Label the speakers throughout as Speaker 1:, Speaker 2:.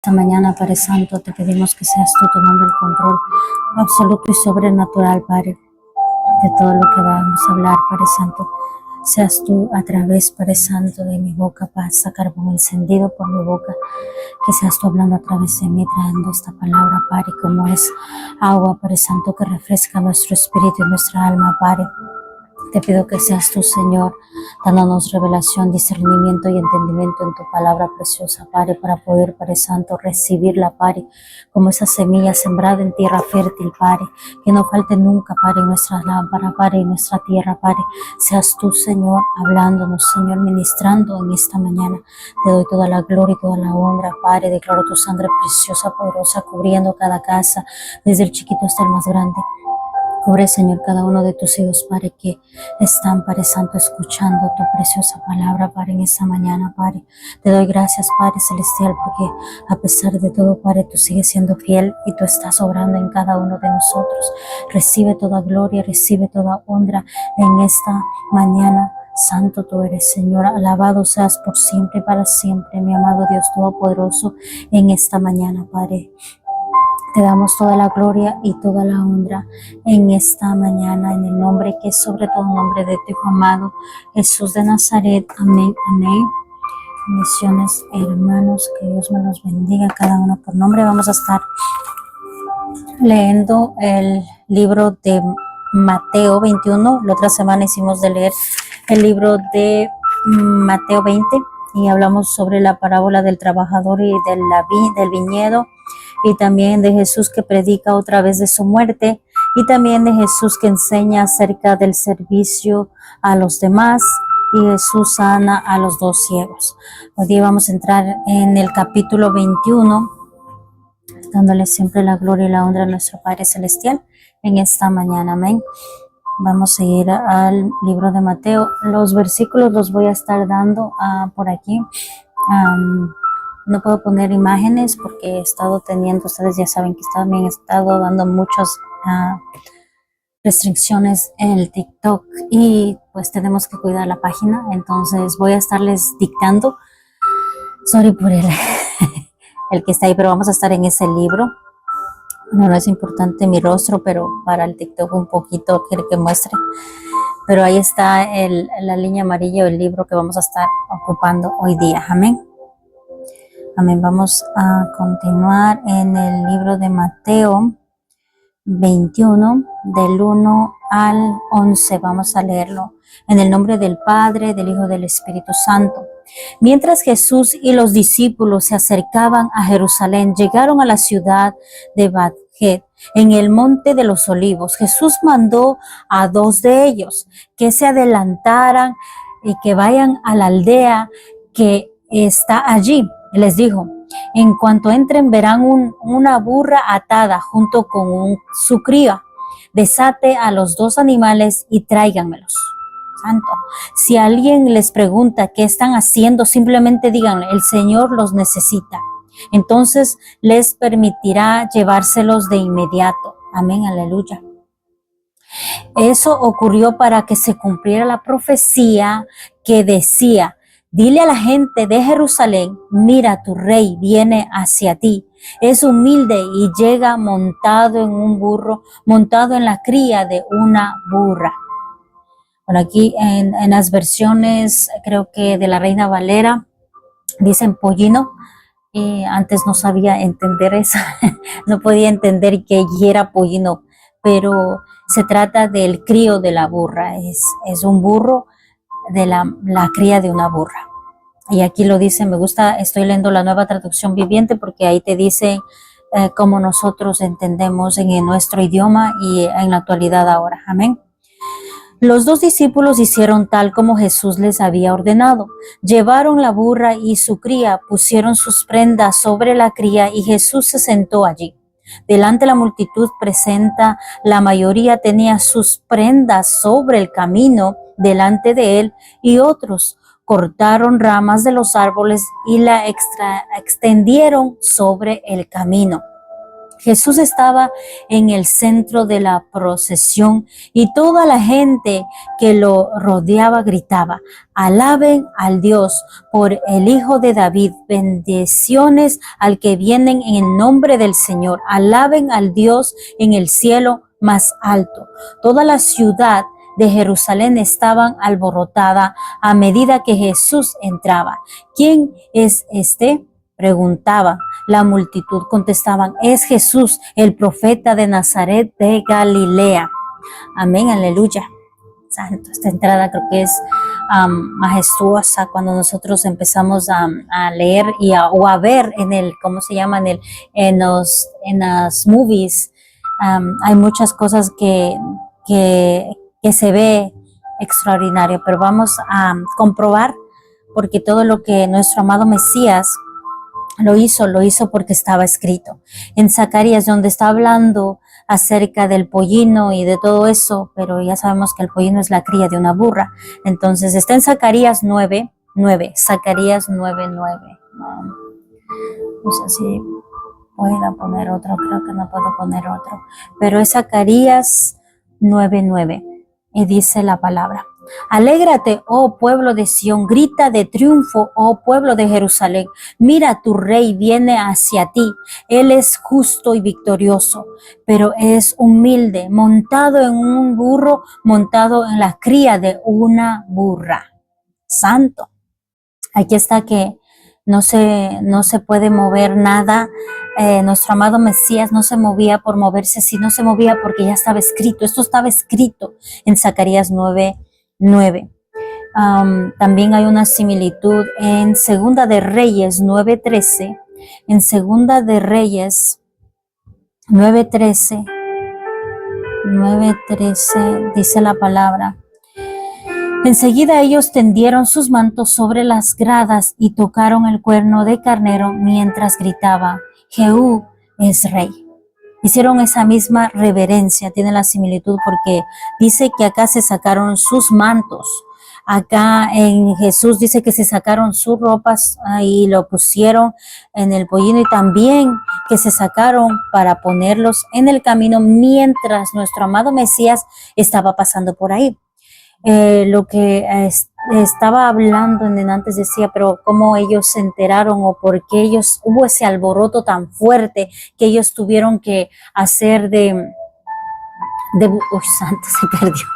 Speaker 1: Esta mañana, Padre Santo, te pedimos que seas tú tomando el control absoluto y sobrenatural, Padre, de todo lo que vamos a hablar, Padre Santo. Seas tú a través, Padre Santo, de mi boca, para sacar carbón encendido por mi boca. Que seas tú hablando a través de mí, trayendo esta palabra, Padre, como es agua, Padre Santo, que refresca nuestro espíritu y nuestra alma, Padre. Te pido que seas tú, Señor, dándonos revelación, discernimiento y entendimiento en tu palabra preciosa, Padre, para poder, Padre Santo, recibirla, Padre, como esa semilla sembrada en tierra fértil, Padre, que no falte nunca, Padre, en nuestras lámparas, Padre, en nuestra tierra, Padre. Seas tú, Señor, hablándonos, Señor, ministrando en esta mañana. Te doy toda la gloria y toda la honra, Padre. Declaro tu sangre preciosa, poderosa, cubriendo cada casa, desde el chiquito hasta el más grande. Cubre, Señor, cada uno de tus hijos, Padre, que están, Padre Santo, escuchando tu preciosa palabra, Padre, en esta mañana, Padre. Te doy gracias, Padre Celestial, porque a pesar de todo, Padre, tú sigues siendo fiel y tú estás obrando en cada uno de nosotros. Recibe toda gloria, recibe toda honra en esta mañana. Santo tú eres, Señor. Alabado seas por siempre y para siempre, mi amado Dios Todopoderoso, en esta mañana, Padre. Te damos toda la gloria y toda la honra en esta mañana, en el nombre que es sobre todo nombre de tu Hijo amado, Jesús de Nazaret. Amén, amén. Bendiciones, hermanos, que Dios me los bendiga cada uno por nombre. Vamos a estar leyendo el libro de Mateo 21. La otra semana hicimos de leer el libro de Mateo 20 y hablamos sobre la parábola del trabajador y del viñedo, y también de Jesús que predica otra vez de su muerte, y también de Jesús que enseña acerca del servicio a los demás, y Jesús sana a los dos ciegos. Hoy día vamos a entrar en el capítulo 21, dándole siempre la gloria y la honra a nuestro Padre Celestial en esta mañana. Amén. Vamos a ir al libro de Mateo. Los versículos los voy a estar dando por aquí. No puedo poner imágenes porque he estado teniendo, ustedes ya saben que también he estado dando muchas restricciones en el TikTok y pues tenemos que cuidar la página, entonces voy a estarles dictando. Sorry por el que está ahí, pero vamos a estar en ese libro. No es importante mi rostro, pero para el TikTok un poquito quiero que muestre. Pero ahí está la línea amarilla, el libro que vamos a estar ocupando hoy día. Amén. Amén. Vamos a continuar en el libro de Mateo 21, del 1 al 11. Vamos a leerlo. En el nombre del Padre, del Hijo y del Espíritu Santo. Mientras Jesús y los discípulos se acercaban a Jerusalén, llegaron a la ciudad de Betfagé, en el monte de los olivos. Jesús mandó a dos de ellos que se adelantaran y que vayan a la aldea que está allí. Les dijo: en cuanto entren verán una burra atada junto con su cría. Desate a los dos animales y tráiganmelos. Santo. Si alguien les pregunta qué están haciendo, simplemente díganle: el Señor los necesita. Entonces les permitirá llevárselos de inmediato. Amén, aleluya. Eso ocurrió para que se cumpliera la profecía que decía: dile a la gente de Jerusalén, mira, tu rey viene hacia ti. Es humilde y llega montado en un burro, montado en la cría de una burra. Bueno, aquí en las versiones, creo que de la Reina Valera, dicen pollino. Y antes no sabía entender eso, no podía entender que era pollino, pero se trata del crío de la burra, es un burro de la cría de una burra. Y aquí lo dice, me gusta, estoy leyendo la Nueva Traducción Viviente porque ahí te dice cómo nosotros entendemos en nuestro idioma y en la actualidad ahora. Amén. Los dos discípulos hicieron tal como Jesús les había ordenado. Llevaron la burra y su cría, pusieron sus prendas sobre la cría y Jesús se sentó allí. Delante de la multitud presenta, la mayoría tenía sus prendas sobre el camino delante de él, y otros cortaron ramas de los árboles y la extendieron sobre el camino. Jesús estaba en el centro de la procesión y toda la gente que lo rodeaba gritaba: alaben al Dios por el Hijo de David, bendiciones al que vienen en el nombre del Señor, alaben al Dios en el cielo más alto. Toda la ciudad de Jerusalén estaba alborotada a medida que Jesús entraba. ¿Quién es este?, preguntaba. La multitud contestaban: es Jesús, el profeta de Nazaret de Galilea. Amén, aleluya. Santo, esta entrada creo que es majestuosa cuando nosotros empezamos a leer o a ver en el, ¿cómo se llama? En las movies. Hay muchas cosas que se ve extraordinario, pero vamos a comprobar, porque todo lo que nuestro amado Mesías lo hizo porque estaba escrito. En Zacarías, donde está hablando acerca del pollino y de todo eso, pero ya sabemos que el pollino es la cría de una burra. Entonces está en Zacarías 9:9. Zacarías 9:9. No sé si pueda poner otro, creo que no puedo poner otro. Pero es Zacarías 9:9. Y dice la palabra: alégrate, oh pueblo de Sión, grita de triunfo, oh pueblo de Jerusalén. Mira, tu rey viene hacia ti. Él es justo y victorioso, pero es humilde, montado en un burro, montado en la cría de una burra. Santo. Aquí está que no se puede mover nada. Nuestro amado Mesías no se movía por moverse, sino se movía porque ya estaba escrito. Esto estaba escrito en Zacarías 9:9. También hay una similitud en Segunda de Reyes 9:13. En Segunda de Reyes 9:13 dice la palabra: enseguida ellos tendieron sus mantos sobre las gradas y tocaron el cuerno de carnero mientras gritaba: Jehú es rey. Hicieron esa misma reverencia, tiene la similitud, porque dice que acá se sacaron sus mantos. Acá en Jesús dice que se sacaron sus ropas y lo pusieron en el pollino, y también que se sacaron para ponerlos en el camino mientras nuestro amado Mesías estaba pasando por ahí. Lo que estaba hablando antes decía, pero cómo ellos se enteraron o por qué hubo ese alboroto tan fuerte que ellos tuvieron que hacer santo, se perdió.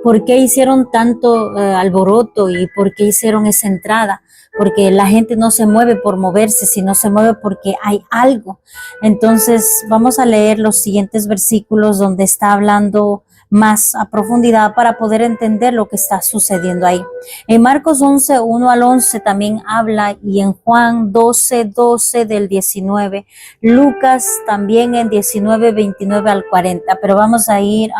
Speaker 1: ¿Por qué hicieron tanto alboroto y por qué hicieron esa entrada? Porque la gente no se mueve por moverse, sino se mueve porque hay algo. Entonces vamos a leer los siguientes versículos donde está hablando más a profundidad para poder entender lo que está sucediendo ahí. En Marcos 11:1-11 también habla, y en Juan 12:12 del 19, Lucas también en 19:29-40, pero vamos a ir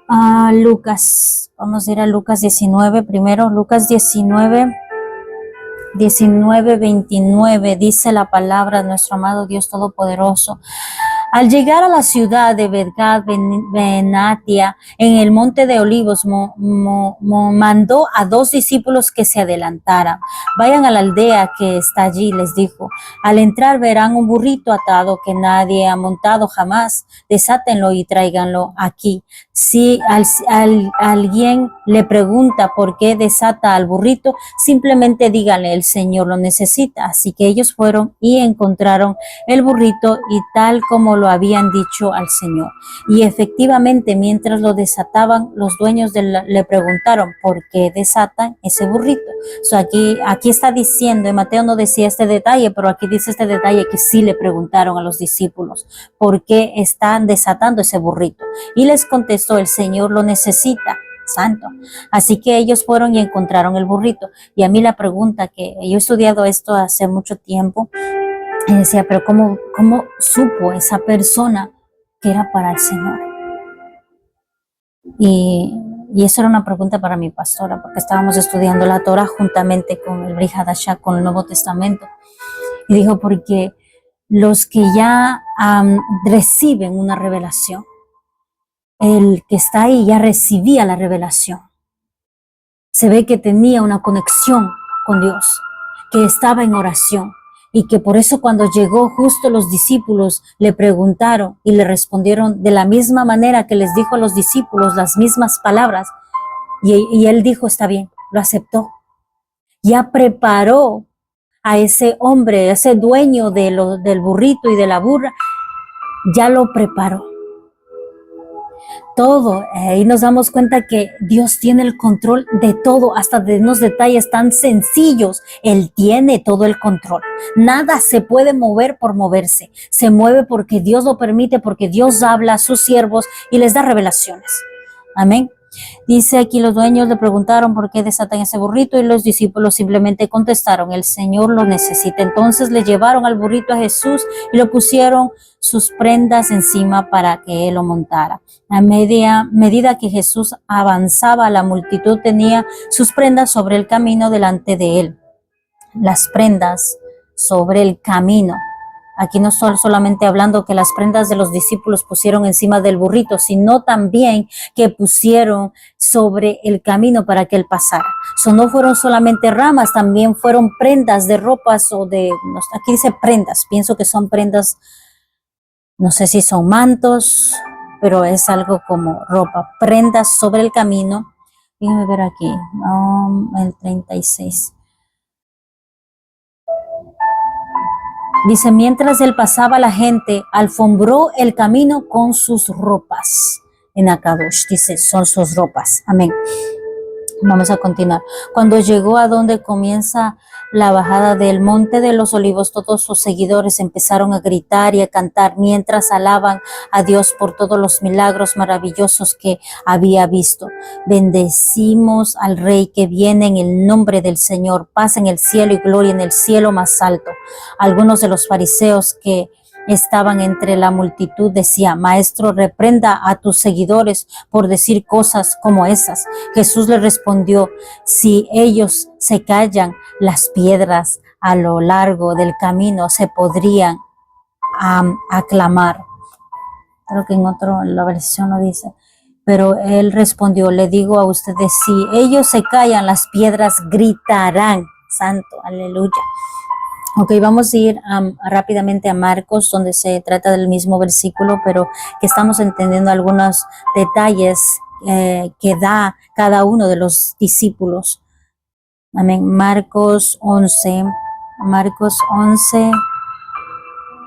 Speaker 1: a Lucas, vamos a ir a Lucas 19 primero. Lucas 19:29 dice la palabra de nuestro amado Dios Todopoderoso: al llegar a la ciudad de Betgat Benatia, en el monte de Olivos, mandó a 2 discípulos que se adelantaran. Vayan a la aldea que está allí, les dijo. Al entrar verán un burrito atado que nadie ha montado jamás. Desátenlo y tráiganlo aquí. Si alguien le pregunta por qué desata al burrito, simplemente díganle: el Señor lo necesita. Así que ellos fueron y encontraron el burrito y tal como lo habían dicho al Señor. Y efectivamente, mientras lo desataban, los dueños le preguntaron: ¿por qué desatan ese burrito? Aquí está diciendo, en Mateo no decía este detalle, pero aquí dice este detalle, que sí le preguntaron a los discípulos: ¿por qué están desatando ese burrito? Y les contestó: el Señor lo necesita. Santo. Así que ellos fueron y encontraron el burrito. Y a mí la pregunta, que yo he estudiado esto hace mucho tiempo, y decía, pero ¿cómo supo esa persona que era para el Señor? Y eso era una pregunta para mi pastora, porque estábamos estudiando la Torah juntamente con el Brit Hadashah, con el Nuevo Testamento. Y dijo, porque los que ya reciben una revelación, el que está ahí ya recibía la revelación. Se ve que tenía una conexión con Dios, que estaba en oración, y que por eso cuando llegó justo los discípulos le preguntaron y le respondieron de la misma manera que les dijo a los discípulos las mismas palabras, y él dijo, está bien, lo aceptó. Ya preparó a ese hombre, a ese dueño del burrito y de la burra, ya lo preparó. Todo, y nos damos cuenta que Dios tiene el control de todo, hasta de unos detalles tan sencillos. Él tiene todo el control. Nada se puede mover por moverse. Se mueve porque Dios lo permite, porque Dios habla a sus siervos y les da revelaciones. Amén. Dice aquí, los dueños le preguntaron por qué desatan ese burrito y los discípulos simplemente contestaron, el Señor lo necesita. Entonces le llevaron al burrito a Jesús y lo pusieron sus prendas encima para que él lo montara. A medida que Jesús avanzaba, la multitud tenía sus prendas sobre el camino delante de él. Las prendas sobre el camino. Aquí no estoy solamente hablando que las prendas de los discípulos pusieron encima del burrito, sino también que pusieron sobre el camino para que él pasara. No fueron solamente ramas, también fueron prendas de ropas o de, aquí dice prendas, pienso que son prendas, no sé si son mantos, pero es algo como ropa, prendas sobre el camino. Déjenme ver aquí, el 36. Dice, mientras él pasaba, la gente alfombró el camino con sus ropas. En Akadosh dice, son sus ropas. Amén. Vamos a continuar. Cuando llegó a donde comienza la bajada del Monte de los Olivos, todos sus seguidores empezaron a gritar y a cantar mientras alaban a Dios por todos los milagros maravillosos que había visto. Bendecimos al Rey que viene en el nombre del Señor, paz en el cielo y gloria en el cielo más alto. Algunos de los fariseos que estaban entre la multitud decían, Maestro, reprenda a tus seguidores por decir cosas como esas. Jesús le respondió, si ellos se callan, las piedras a lo largo del camino se podrían aclamar. Creo que en la versión lo dice. Pero él respondió, le digo a ustedes, si ellos se callan, las piedras gritarán. Santo, aleluya. Ok, vamos a ir rápidamente a Marcos, donde se trata del mismo versículo, pero que estamos entendiendo algunos detalles que da cada uno de los discípulos. Amén. Marcos 11,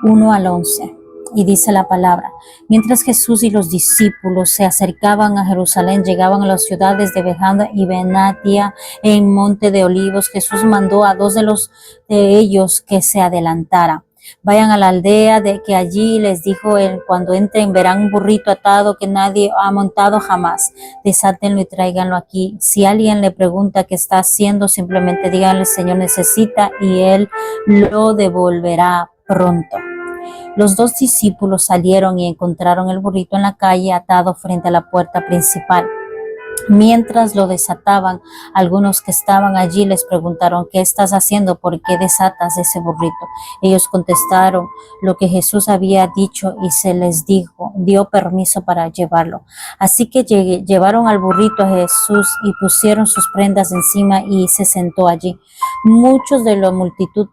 Speaker 1: 1 al 11. Y dice la palabra, mientras Jesús y los discípulos se acercaban a Jerusalén, llegaban a las ciudades de Bethania y Benatia en Monte de Olivos, Jesús mandó a dos de ellos que se adelantaran. Vayan a la aldea de que allí les dijo él, cuando entren verán un burrito atado que nadie ha montado jamás. Desátenlo y tráiganlo aquí. Si alguien le pregunta qué está haciendo, simplemente díganle, el Señor necesita y él lo devolverá pronto. Los dos discípulos salieron y encontraron el burrito en la calle atado frente a la puerta principal. Mientras lo desataban, algunos que estaban allí les preguntaron, ¿qué estás haciendo? ¿Por qué desatas ese burrito? Ellos contestaron lo que Jesús había dicho y se les dio permiso para llevarlo. Así que llevaron al burrito a Jesús y pusieron sus prendas encima y se sentó allí. Muchos de la multitud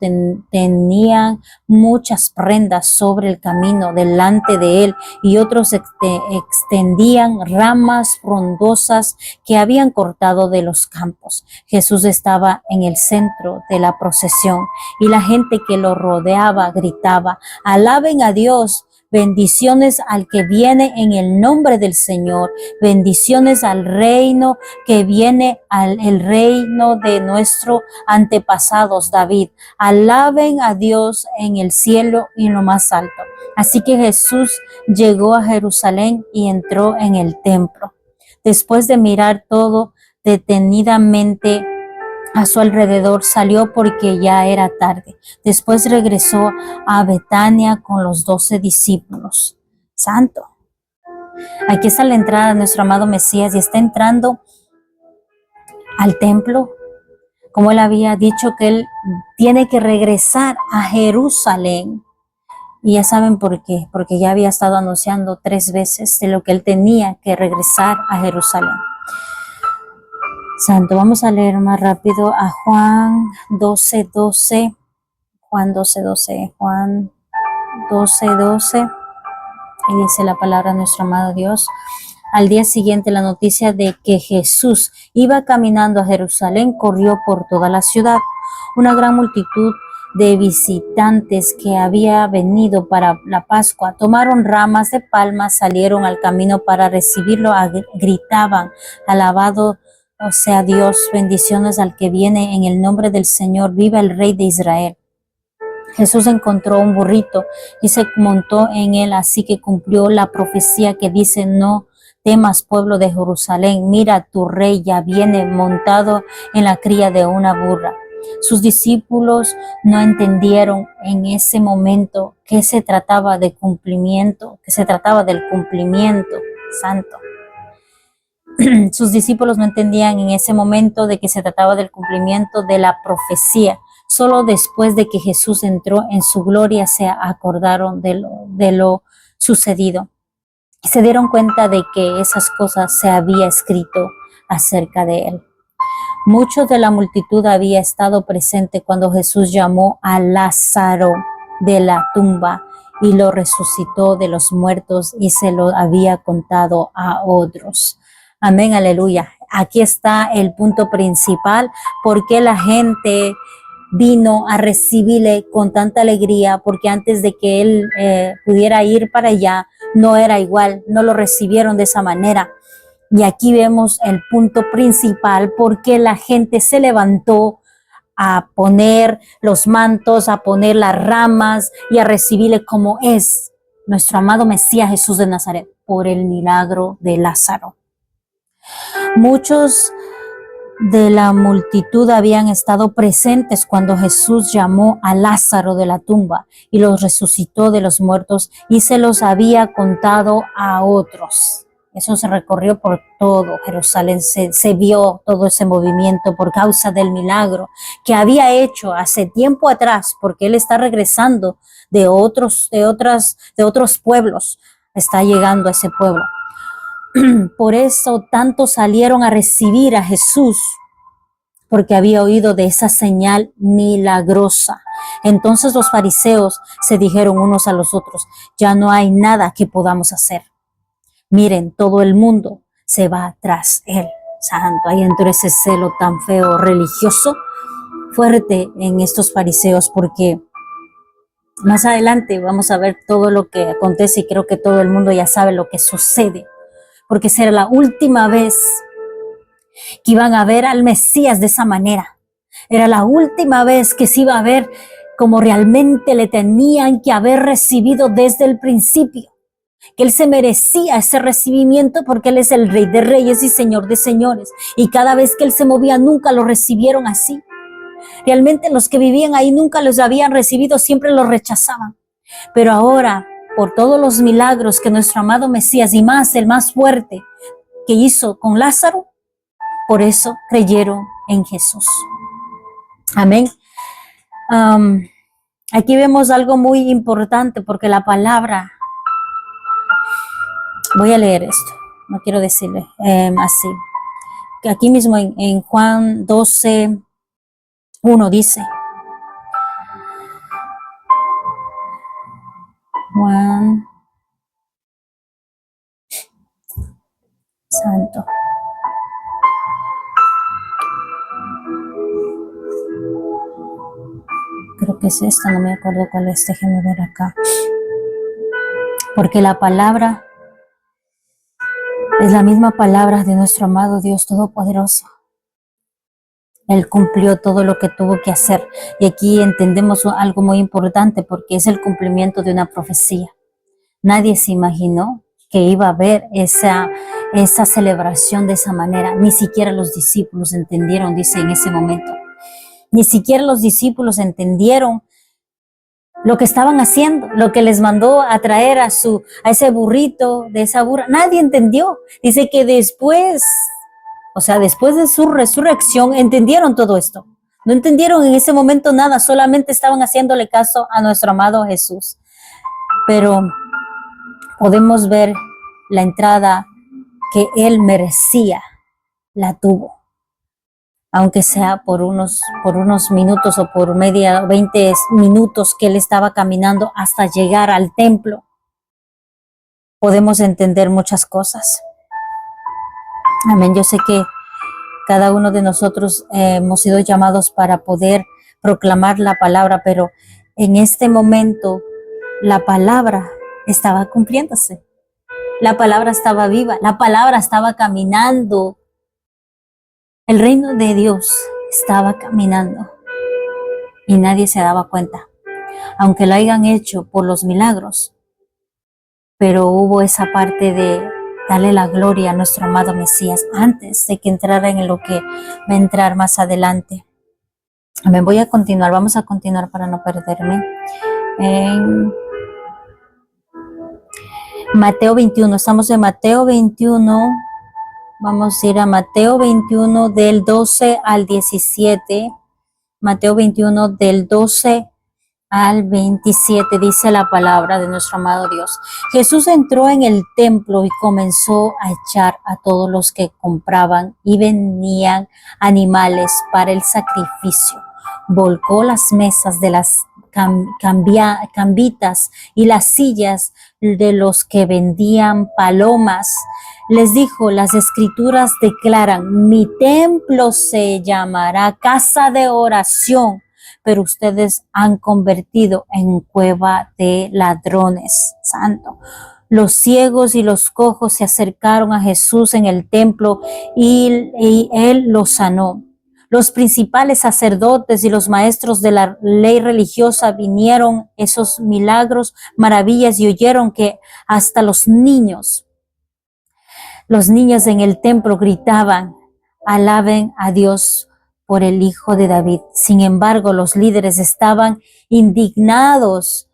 Speaker 1: tenían muchas prendas sobre el camino delante de él y otros extendían ramas frondosas que habían cortado de los campos. Jesús estaba en el centro de la procesión y la gente que lo rodeaba gritaba, alaben a Dios, bendiciones al que viene en el nombre del Señor, bendiciones al reino que viene, el reino de nuestro antepasados David. Alaben a Dios en el cielo y en lo más alto. Así que Jesús llegó a Jerusalén y entró en el templo. Después de mirar todo detenidamente a su alrededor, salió porque ya era tarde. Después regresó a Betania con los 12 discípulos. Santo. Aquí está la entrada de nuestro amado Mesías y está entrando al templo, como él había dicho que él tiene que regresar a Jerusalén. Y ya saben por qué, porque ya había estado anunciando 3 veces de lo que él tenía que regresar a Jerusalén. Santo, vamos a leer más rápido a Juan 12:12. Juan 12:12. Juan 12:12. Y dice la palabra de nuestro amado Dios. Al día siguiente, la noticia de que Jesús iba caminando a Jerusalén corrió por toda la ciudad. Una gran multitud de visitantes que había venido para la Pascua tomaron ramas de palmas, salieron al camino para recibirlo, gritaban: alabado sea Dios, bendiciones al que viene en el nombre del Señor, viva el Rey de Israel. Jesús encontró un burrito y se montó en él, así que cumplió la profecía que dice: no temas, pueblo de Jerusalén, mira, tu rey ya viene montado en la cría de una burra. Sus discípulos no entendieron en ese momento que se trataba de cumplimiento, que se trataba del cumplimiento santo. Sus discípulos no entendían en ese momento de que se trataba del cumplimiento de la profecía. Solo después de que Jesús entró en su gloria se acordaron de lo sucedido. Y se dieron cuenta de que esas cosas se había escrito acerca de él. Muchos de la multitud había estado presente cuando Jesús llamó a Lázaro de la tumba y lo resucitó de los muertos y se lo había contado a otros. Amén, aleluya. Aquí está el punto principal, porque la gente vino a recibirle con tanta alegría, porque antes de que él pudiera ir para allá, no era igual, no lo recibieron de esa manera. Y aquí vemos el punto principal, porque la gente se levantó a poner los mantos, a poner las ramas y a recibirle como es nuestro amado Mesías Jesús de Nazaret, por el milagro de Lázaro. Muchos de la multitud habían estado presentes cuando Jesús llamó a Lázaro de la tumba y los resucitó de los muertos y se los había contado a otros. Eso se recorrió por todo Jerusalén, se vio todo ese movimiento por causa del milagro que había hecho hace tiempo atrás, porque él está regresando de otros pueblos, está llegando a ese pueblo. Por eso tantos salieron a recibir a Jesús, porque había oído de esa señal milagrosa. Entonces los fariseos se dijeron unos a los otros: ya no hay nada que podamos hacer. Miren, todo el mundo se va tras él. Santo, ahí entró ese celo tan feo, religioso, fuerte en estos fariseos, porque más adelante vamos a ver todo lo que acontece y creo que todo el mundo ya sabe lo que sucede, porque será la última vez que iban a ver al Mesías de esa manera. Era la última vez que se iba a ver como realmente le tenían que haber recibido desde el principio, que él se merecía ese recibimiento porque él es el Rey de Reyes y Señor de Señores, y cada vez que él se movía nunca lo recibieron así. Realmente los que vivían ahí nunca los habían recibido, siempre los rechazaban. Pero ahora, por todos los milagros que nuestro amado Mesías, y más el más fuerte que hizo con Lázaro, por eso creyeron en Jesús. Amén. Aquí vemos algo muy importante, porque la palabra, voy a leer esto, no quiero decirle así, que aquí mismo en Juan 12:1 dice, Juan Santo, creo que es esta, no me acuerdo cuál es, déjenme ver acá, porque la palabra es la misma palabra de nuestro amado Dios Todopoderoso. Él cumplió todo lo que tuvo que hacer. Y aquí entendemos algo muy importante, porque es el cumplimiento de una profecía. Nadie se imaginó que iba a haber esa celebración de esa manera. Ni siquiera los discípulos entendieron, dice en ese momento. Ni siquiera los discípulos entendieron lo que estaban haciendo, lo que les mandó a traer a ese burrito de esa burra. Nadie entendió. Dice que después de su resurrección, entendieron todo esto. No entendieron en ese momento nada, solamente estaban haciéndole caso a nuestro amado Jesús. Pero podemos ver la entrada que él merecía, la tuvo. aunque sea por unos minutos o por 20 minutos que él estaba caminando hasta llegar al templo, podemos entender muchas cosas. Amén. Yo sé que cada uno de nosotros hemos sido llamados para poder proclamar la palabra, pero en este momento la palabra estaba cumpliéndose. La palabra estaba viva, la palabra estaba caminando. El reino de Dios estaba caminando y nadie se daba cuenta, aunque lo hayan hecho por los milagros, pero hubo esa parte de darle la gloria a nuestro amado Mesías antes de que entrara en lo que va a entrar más adelante. Me voy a continuar, vamos a continuar para no perderme. En Mateo 21, estamos en Mateo 21, vamos a ir a Mateo 21 del 12 al 17, Mateo 21 del 12 al 27, dice la palabra de nuestro amado Dios. Jesús entró en el templo y comenzó a echar a todos los que compraban y vendían animales para el sacrificio. Volcó las mesas de las cambitas y las sillas de los que vendían palomas. Les dijo, las escrituras declaran, mi templo se llamará casa de oración, pero ustedes han convertido en cueva de ladrones. Santo. Los ciegos y los cojos se acercaron a Jesús en el templo y él los sanó. Los principales sacerdotes y los maestros de la ley religiosa vinieron esos milagros, maravillas y oyeron que hasta los niños en el templo gritaban, alaben a Dios por el Hijo de David. Sin embargo, los líderes estaban indignados.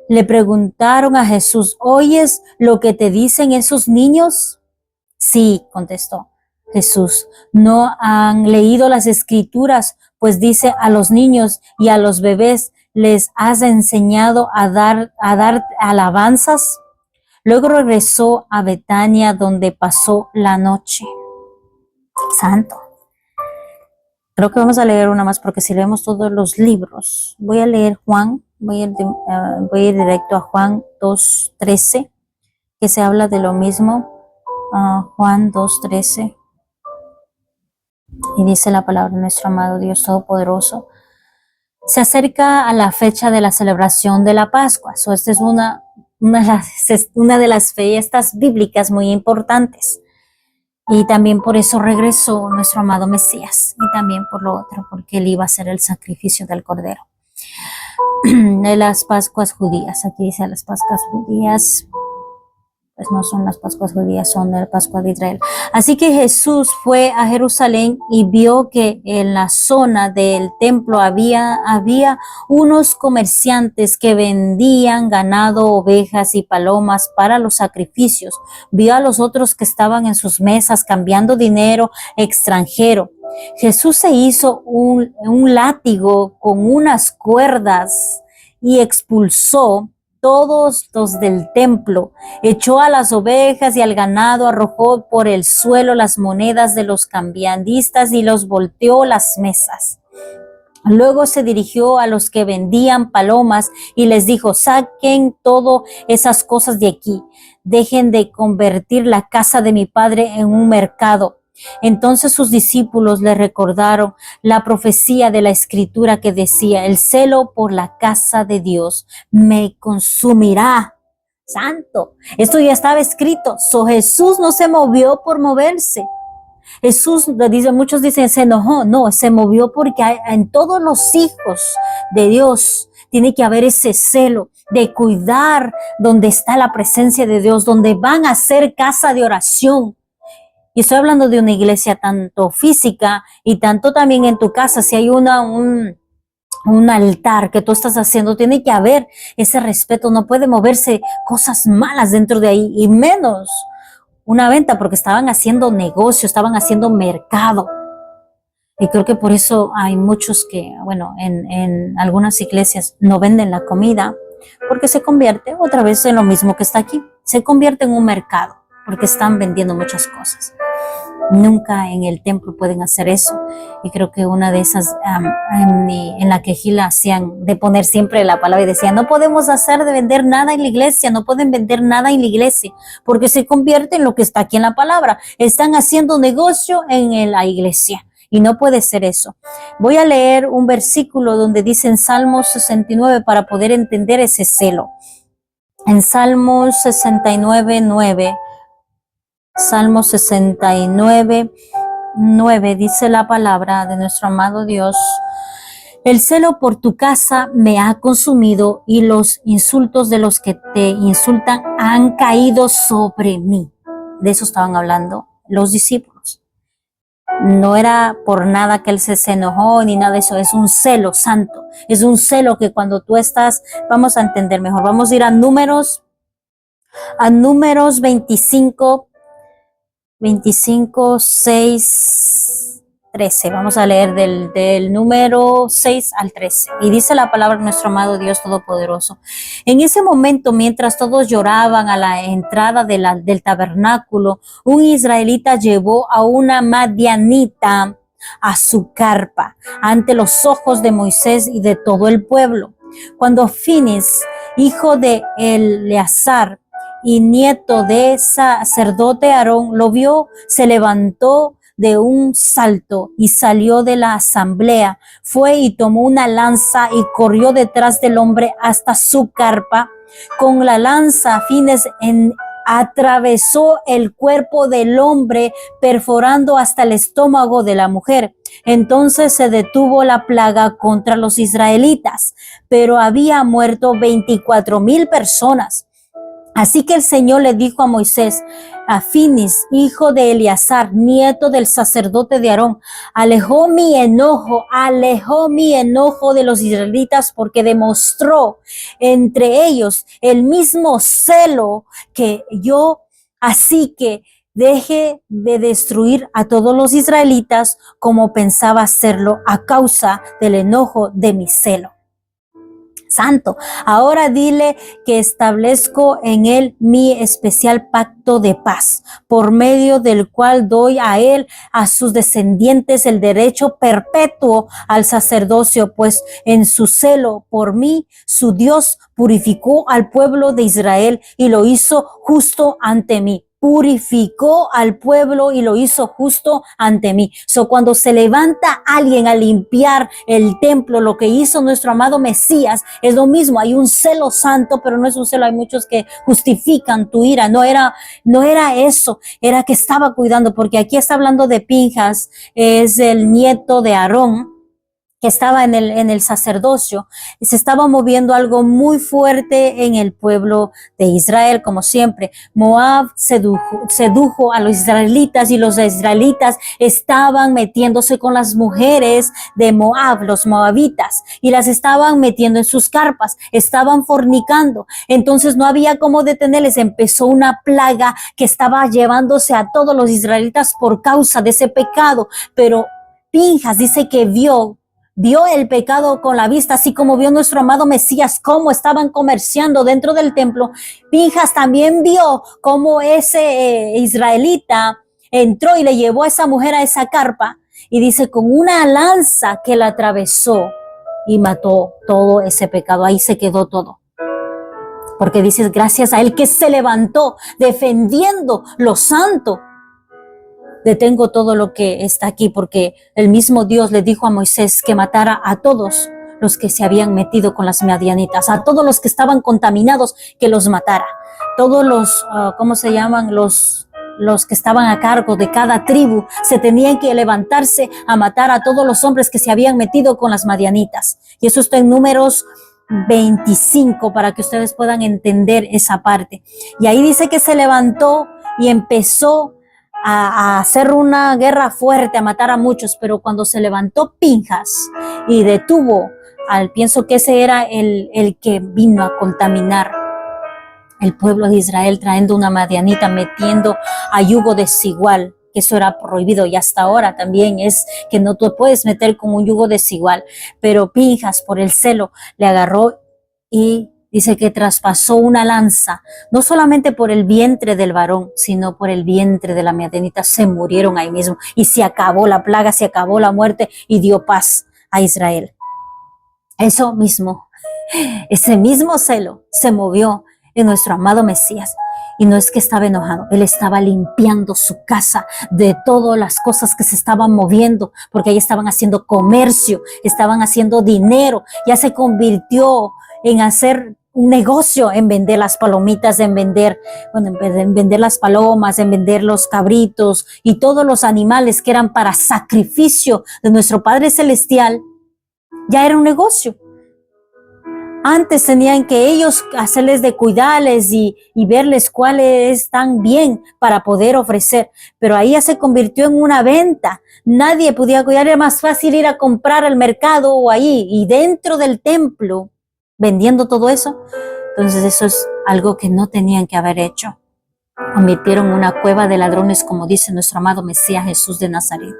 Speaker 1: Le preguntaron a Jesús, ¿oyes lo que te dicen esos niños? Sí, contestó Jesús, ¿no han leído las escrituras? Pues dice, a los niños y a los bebés les has enseñado a dar alabanzas. Luego regresó a Betania, donde pasó la noche. Santo. Creo que vamos a leer una más, porque si leemos todos los libros, voy a leer Juan, voy a ir directo a Juan 2:13, que se habla de lo mismo. Juan 2:13. Y dice la palabra de nuestro amado Dios Todopoderoso. Se acerca a la fecha de la celebración de la Pascua. Esta es una de las fiestas bíblicas muy importantes. Y también por eso regresó nuestro amado Mesías. Y también por lo otro, porque él iba a hacer el sacrificio del Cordero. De las Pascuas judías. Aquí dice las Pascuas judías. Pues no son las Pascuas judías, son la Pascua de Israel. Así que Jesús fue a Jerusalén y vio que en la zona del templo había unos comerciantes que vendían ganado, ovejas y palomas para los sacrificios. Vio a los otros que estaban en sus mesas cambiando dinero extranjero. Jesús se hizo un látigo con unas cuerdas y expulsó todos los del templo, echó a las ovejas y al ganado, arrojó por el suelo las monedas de los cambiandistas y los volteó las mesas. Luego se dirigió a los que vendían palomas y les dijo, saquen todas esas cosas de aquí, dejen de convertir la casa de mi padre en un mercado. Entonces sus discípulos le recordaron la profecía de la escritura que decía, el celo por la casa de Dios me consumirá. Santo, esto ya estaba escrito. Jesús no se movió por moverse. Jesús, muchos dicen, se enojó. No, se movió porque en todos los hijos de Dios tiene que haber ese celo de cuidar donde está la presencia de Dios, donde van a ser casa de oración. Y estoy hablando de una iglesia tanto física y tanto también en tu casa. Si hay un altar que tú estás haciendo, tiene que haber ese respeto. No puede moverse cosas malas dentro de ahí, y menos una venta, porque estaban haciendo negocio, estaban haciendo mercado. Y creo que por eso hay muchos que, bueno, en algunas iglesias no venden la comida, porque se convierte otra vez en lo mismo que está aquí. Se convierte en un mercado, porque están vendiendo muchas cosas. Nunca en el templo pueden hacer eso. Y creo que una de esas en la que Gila hacían de poner siempre la palabra y decía, no podemos hacer de vender nada en la iglesia, no pueden vender nada en la iglesia, porque se convierte en lo que está aquí en la palabra. Están haciendo negocio en la iglesia. Y no puede ser eso. Voy a leer un versículo donde dice en Salmos 69 para poder entender ese celo. En Salmos 69:9, Salmos 69:9 dice la palabra de nuestro amado Dios: el celo por tu casa me ha consumido y los insultos de los que te insultan han caído sobre mí. De eso estaban hablando los discípulos. No era por nada que él se enojó ni nada de eso, es un celo santo, es un celo que cuando tú estás, vamos a entender mejor, vamos a ir a Números 25, 6, 13, vamos a leer del número 6 al 13, y dice la palabra de nuestro amado Dios Todopoderoso: en ese momento, mientras todos lloraban a la entrada del tabernáculo, un israelita llevó a una madianita a su carpa ante los ojos de Moisés y de todo el pueblo. Cuando Finis, hijo de Eleazar y nieto de sacerdote Aarón, lo vio, se levantó de un salto y salió de la asamblea. Fue y tomó una lanza y corrió detrás del hombre hasta su carpa. Con la lanza Finis atravesó el cuerpo del hombre, perforando hasta el estómago de la mujer. Entonces se detuvo la plaga contra los israelitas, pero había muerto 24,000 personas. Así que el Señor le dijo a Moisés: a Finis, hijo de Eleazar, nieto del sacerdote de Aarón, alejó mi enojo de los israelitas, porque demostró entre ellos el mismo celo que yo. Así que deje de destruir a todos los israelitas como pensaba hacerlo a causa del enojo de mi celo santo. Ahora dile que establezco en él mi especial pacto de paz, por medio del cual doy a él, a sus descendientes, el derecho perpetuo al sacerdocio, pues en su celo por mí, su Dios purificó al pueblo de Israel y lo hizo justo ante mí. Purificó al pueblo y lo hizo justo ante mí. Cuando se levanta alguien a limpiar el templo, lo que hizo nuestro amado Mesías es lo mismo. Hay un celo santo, pero no es un celo. Hay muchos que justifican tu ira. No era eso, era que estaba cuidando, porque aquí está hablando de Pinjas, es el nieto de Aarón, que estaba en el sacerdocio, y se estaba moviendo algo muy fuerte en el pueblo de Israel, como siempre. Moab sedujo a los israelitas, y los israelitas estaban metiéndose con las mujeres de Moab, los moabitas, y las estaban metiendo en sus carpas, estaban fornicando. Entonces no había cómo detenerles. Empezó una plaga que estaba llevándose a todos los israelitas por causa de ese pecado. Pero Pinjas dice que vio el pecado con la vista, así como vio nuestro amado Mesías cómo estaban comerciando dentro del templo. Pinjas también vio cómo ese israelita entró y le llevó a esa mujer a esa carpa, y dice con una lanza que la atravesó y mató todo ese pecado. Ahí se quedó todo, porque dices, gracias a él que se levantó defendiendo lo santo, detengo todo lo que está aquí, porque el mismo Dios le dijo a Moisés que matara a todos los que se habían metido con las madianitas, a todos los que estaban contaminados, que los matara. Todos los, ¿cómo se llaman? Los que estaban a cargo de cada tribu se tenían que levantarse a matar a todos los hombres que se habían metido con las madianitas. Y eso está en Números 25, para que ustedes puedan entender esa parte. Y ahí dice que se levantó y empezó a hacer una guerra fuerte, a matar a muchos. Pero cuando se levantó Pinjas y detuvo pienso que ese era el que vino a contaminar el pueblo de Israel, trayendo una madianita, metiendo a yugo desigual, que eso era prohibido, y hasta ahora también es que no te puedes meter con un yugo desigual. Pero Pinjas, por el celo, le agarró y Dice que traspasó una lanza, no solamente por el vientre del varón, sino por el vientre de la midianita. Se murieron ahí mismo y se acabó la plaga, se acabó la muerte y dio paz a Israel. Eso mismo, ese mismo celo se movió en nuestro amado Mesías. Y no es que estaba enojado, él estaba limpiando su casa de todas las cosas que se estaban moviendo, porque ahí estaban haciendo comercio, estaban haciendo dinero. Ya se convirtió en hacer un negocio, en vender las palomitas, en vender las palomas, en vender los cabritos y todos los animales que eran para sacrificio de nuestro Padre Celestial. Ya era un negocio. Antes tenían que ellos hacerles de cuidarles y verles cuáles están bien para poder ofrecer. Pero ahí ya se convirtió en una venta. Nadie podía cuidar, era más fácil ir a comprar al mercado o ahí. Y dentro del templo, vendiendo todo eso. Entonces eso es algo que no tenían que haber hecho. Convirtieron una cueva de ladrones, como dice nuestro amado Mesías Jesús de Nazaret.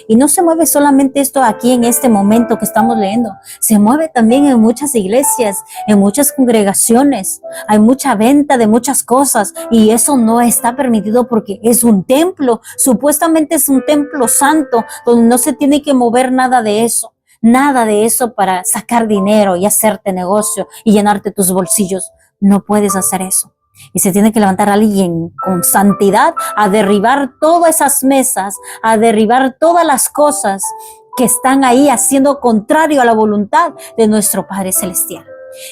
Speaker 1: Y no se mueve solamente esto aquí en este momento que estamos leyendo, se mueve también en muchas iglesias, en muchas congregaciones. Hay mucha venta de muchas cosas y eso no está permitido porque es un templo, supuestamente es un templo santo donde no se tiene que mover nada de eso. Nada de eso para sacar dinero y hacerte negocio y llenarte tus bolsillos. No puedes hacer eso. Y se tiene que levantar alguien con santidad a derribar todas esas mesas, a derribar todas las cosas que están ahí haciendo contrario a la voluntad de nuestro Padre Celestial.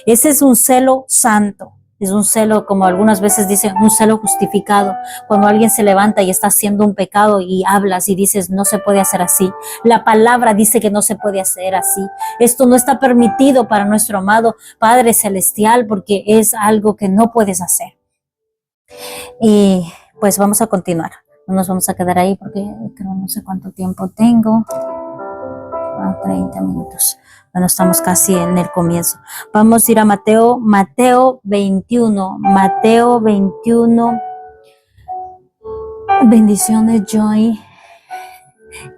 Speaker 1: Ese es un celo santo. Es un celo, como algunas veces dicen, un celo justificado. Cuando alguien se levanta y está haciendo un pecado y hablas y dices, no se puede hacer así. La palabra dice que no se puede hacer así. Esto no está permitido para nuestro amado Padre Celestial porque es algo que no puedes hacer. Y pues vamos a continuar. No nos vamos a quedar ahí porque creo no sé cuánto tiempo tengo. 30 minutos. Bueno, estamos casi en el comienzo. Vamos a ir a Mateo 21. Mateo 21. Bendiciones, Joy.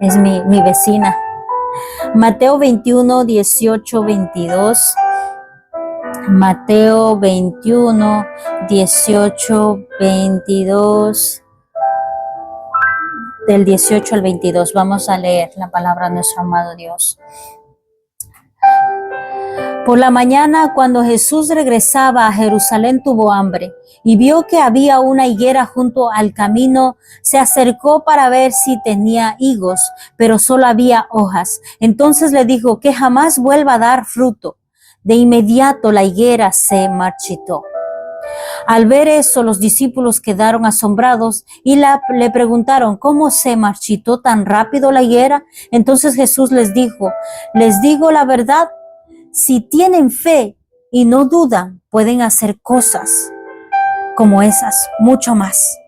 Speaker 1: Es mi vecina. Mateo 21, 18, 22. Mateo 21, 18, 22. Del 18 al 22. Vamos a leer la palabra de nuestro amado Dios. Por la mañana, cuando Jesús regresaba a Jerusalén, tuvo hambre y vio que había una higuera junto al camino. Se acercó para ver si tenía higos, pero solo había hojas. Entonces le dijo que jamás vuelva a dar fruto. De inmediato la higuera se marchitó. Al ver eso, los discípulos quedaron asombrados y le preguntaron, ¿cómo se marchitó tan rápido la higuera? Entonces Jesús les dijo, les digo la verdad, si tienen fe y no dudan, pueden hacer cosas como esas, mucho más.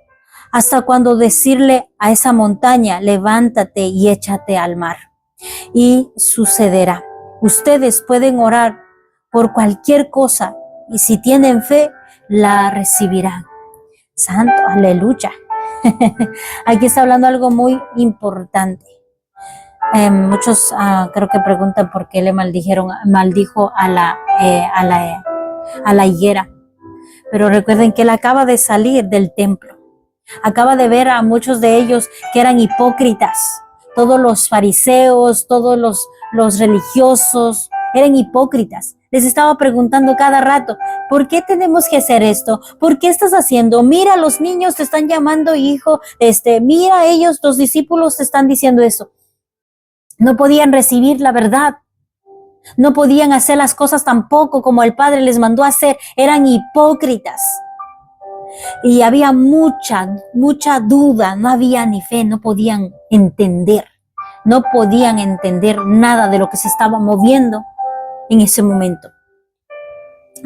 Speaker 1: Hasta cuando decirle a esa montaña, levántate y échate al mar. Y sucederá. Ustedes pueden orar por cualquier cosa y si tienen fe, la recibirán. Santo, aleluya. Aquí está hablando algo muy importante. Muchos creo que preguntan por qué le maldijo a la higuera. Pero recuerden que él acaba de salir del templo. Acaba de ver a muchos de ellos que eran hipócritas. Todos los fariseos, todos los religiosos eran hipócritas. Les estaba preguntando cada rato, ¿por qué tenemos que hacer esto? ¿Por qué estás haciendo? Mira, los niños te están llamando hijo. Mira, ellos, los discípulos te están diciendo eso. No podían recibir la verdad. No podían hacer las cosas tampoco como el Padre les mandó a hacer. Eran hipócritas. Y había mucha duda. No había ni fe. No podían entender. No podían entender nada de lo que se estaba moviendo en ese momento.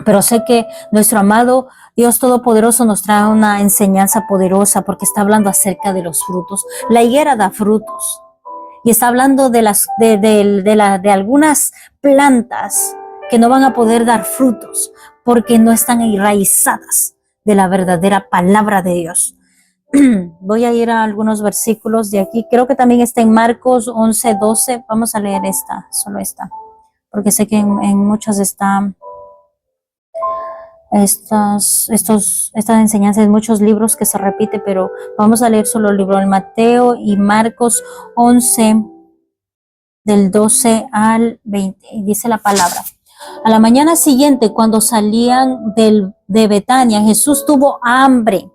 Speaker 1: Pero sé que nuestro amado Dios Todopoderoso nos trae una enseñanza poderosa porque está hablando acerca de los frutos. La higuera da frutos. Y está hablando de algunas plantas que no van a poder dar frutos porque no están enraizadas de la verdadera palabra de Dios. Voy a ir a algunos versículos de aquí. Creo que también está en Marcos 11, 12. Vamos a leer solo esta, porque sé que en muchos está Esta enseñanza en muchos libros que se repite, pero vamos a leer solo el libro de Mateo y Marcos 11, del 12 al 20. Y dice la palabra: a la mañana siguiente, cuando salían de Betania, Jesús tuvo hambre.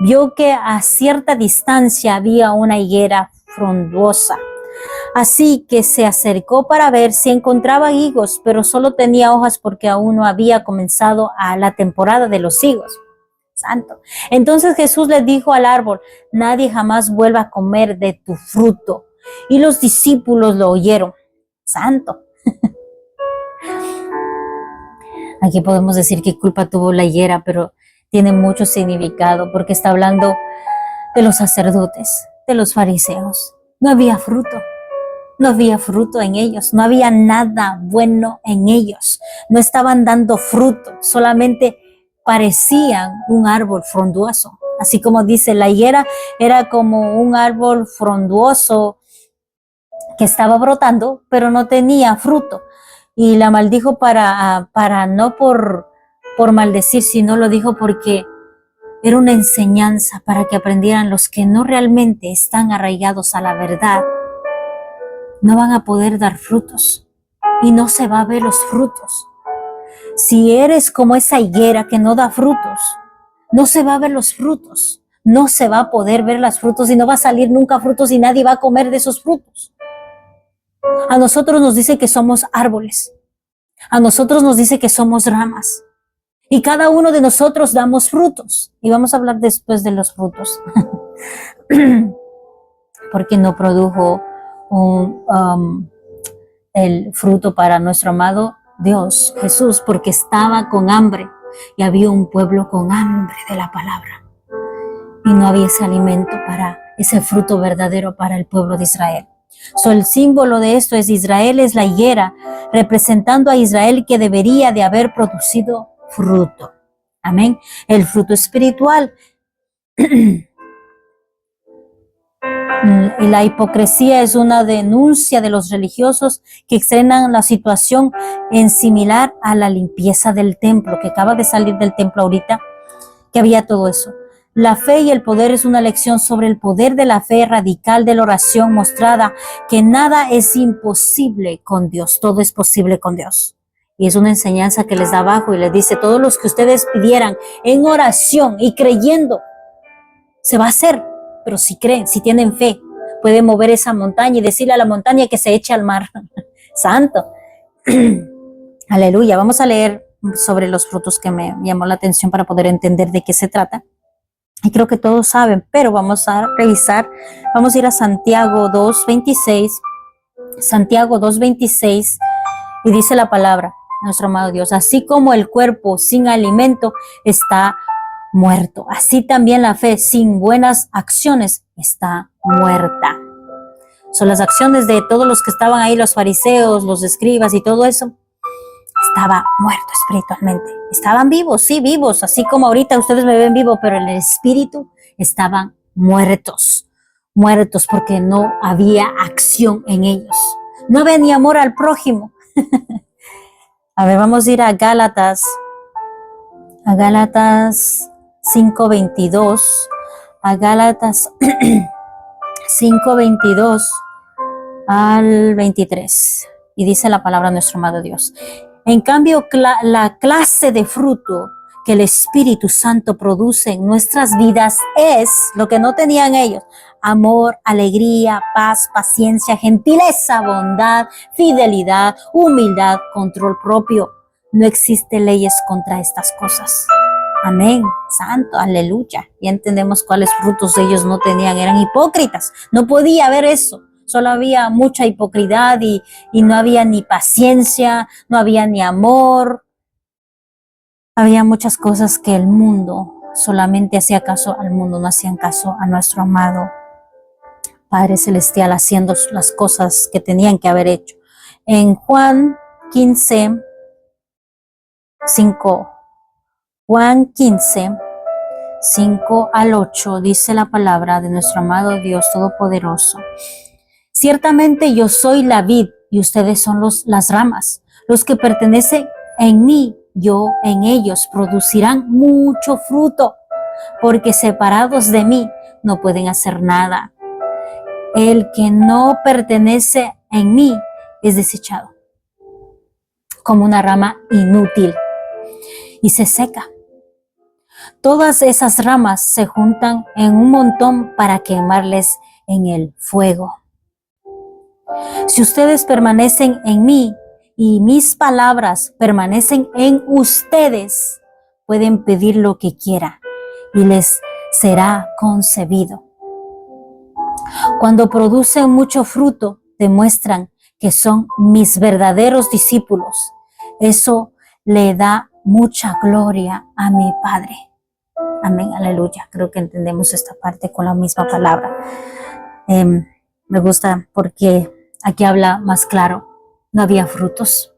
Speaker 1: Vio que a cierta distancia había una higuera frondosa. Así que se acercó para ver si encontraba higos, pero solo tenía hojas porque aún no había comenzado a la temporada de los higos. Santo. Entonces Jesús le dijo al árbol: nadie jamás vuelva a comer de tu fruto. Y los discípulos lo oyeron. Santo. Aquí podemos decir qué culpa tuvo la higuera, pero tiene mucho significado porque está hablando de los sacerdotes, de los fariseos. No había fruto. No había fruto en ellos, no había nada bueno en ellos, no estaban dando fruto, solamente parecían un árbol frondoso. Así como dice, la higuera era como un árbol frondoso que estaba brotando, pero no tenía fruto. Y la maldijo para no por maldecir, sino lo dijo porque era una enseñanza para que aprendieran los que no realmente están arraigados a la verdad. No van a poder dar frutos y no se va a ver los frutos. Si eres como esa higuera que no da frutos, no se va a ver los frutos, no se va a poder ver los frutos y no va a salir nunca frutos y nadie va a comer de esos frutos. A nosotros nos dice que somos árboles, a nosotros nos dice que somos ramas y cada uno de nosotros damos frutos y vamos a hablar después de los frutos porque no produjo el fruto para nuestro amado Dios, Jesús, porque estaba con hambre y había un pueblo con hambre de la palabra y no había ese alimento para ese fruto verdadero para el pueblo de Israel. El símbolo de esto es Israel, es la higuera, representando a Israel que debería de haber producido fruto. Amén. El fruto espiritual. Y la hipocresía es una denuncia de los religiosos que externan la situación en similar a la limpieza del templo, que acaba de salir del templo ahorita, que había todo eso. La fe y el poder es una lección sobre el poder de la fe radical de la oración mostrada, que nada es imposible con Dios, todo es posible con Dios. Y es una enseñanza que les da abajo y les dice, todos los que ustedes pidieran en oración y creyendo, se va a hacer. Pero si creen, si tienen fe, pueden mover esa montaña y decirle a la montaña que se eche al mar. Santo. Aleluya. Vamos a leer sobre los frutos que me llamó la atención para poder entender de qué se trata. Y creo que todos saben, pero vamos a revisar. Vamos a ir a Santiago 2:26. Santiago 2:26 y dice la palabra, nuestro amado Dios, así como el cuerpo sin alimento está muerto, así también la fe sin buenas acciones está muerta. Son las acciones de todos los que estaban ahí, los fariseos, los escribas y todo eso, estaba muerto espiritualmente. Estaban vivos, sí, vivos, así como ahorita ustedes me ven vivo, pero en el espíritu estaban muertos porque no había acción en ellos. No había ni amor al prójimo. A ver, vamos a ir a Gálatas 5:22, a Gálatas 5:22 al 23. Y dice la palabra de nuestro amado Dios. En cambio, la clase de fruto que el Espíritu Santo produce en nuestras vidas es lo que no tenían ellos: amor, alegría, paz, paciencia, gentileza, bondad, fidelidad, humildad, control propio. No existen leyes contra estas cosas. Amén, santo, aleluya. Ya entendemos cuáles frutos ellos no tenían, eran hipócritas. No podía haber eso. Solo había mucha hipocresía y no había ni paciencia, no había ni amor. Había muchas cosas que el mundo solamente hacía caso al mundo, no hacían caso a nuestro amado Padre Celestial, haciendo las cosas que tenían que haber hecho. En Juan 15, 5 al 8, dice la palabra de nuestro amado Dios Todopoderoso. Ciertamente yo soy la vid y ustedes son las ramas. Los que pertenecen en mí yo en ellos producirán mucho fruto, porque separados de mí no pueden hacer nada. El que no pertenece en mí es desechado como una rama inútil y se seca. Todas esas ramas se juntan en un montón para quemarles en el fuego. Si ustedes permanecen en mí y mis palabras permanecen en ustedes, pueden pedir lo que quieran y les será concedido. Cuando producen mucho fruto, demuestran que son mis verdaderos discípulos. Eso le da mucha gloria a mi Padre. Amén, aleluya. Creo que entendemos esta parte con la misma palabra. Me gusta porque aquí habla más claro. No había frutos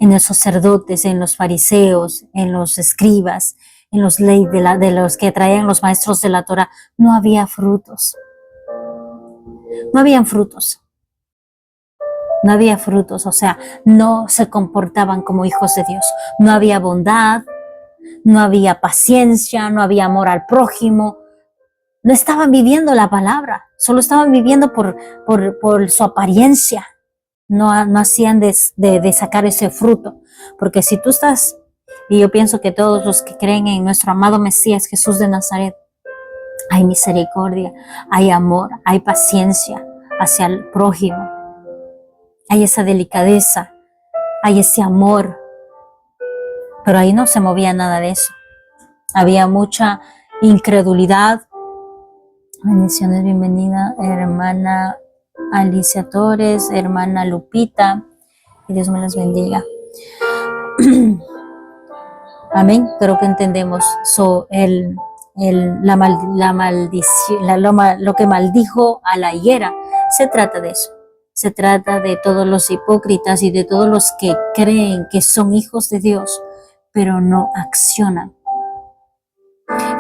Speaker 1: en los sacerdotes, en los fariseos, en los escribas, en los leyes de los que traían los maestros de la Torah. No había frutos. No habían frutos. No había frutos, o sea, no se comportaban como hijos de Dios. No había bondad, no había paciencia, no había amor al prójimo. No estaban viviendo la palabra, solo estaban viviendo por su apariencia. No hacían de sacar ese fruto. Porque si tú estás, y yo pienso que todos los que creen en nuestro amado Mesías Jesús de Nazaret, hay misericordia, hay amor, hay paciencia hacia el prójimo. Hay esa delicadeza, hay ese amor, pero ahí no se movía nada de eso. Había mucha incredulidad. Bendiciones, bienvenida, hermana Alicia Torres, hermana Lupita, que Dios me las bendiga. Amén, creo que entendemos lo que maldijo a la higuera. Se trata de eso. Se trata de todos los hipócritas y de todos los que creen que son hijos de Dios, pero no accionan.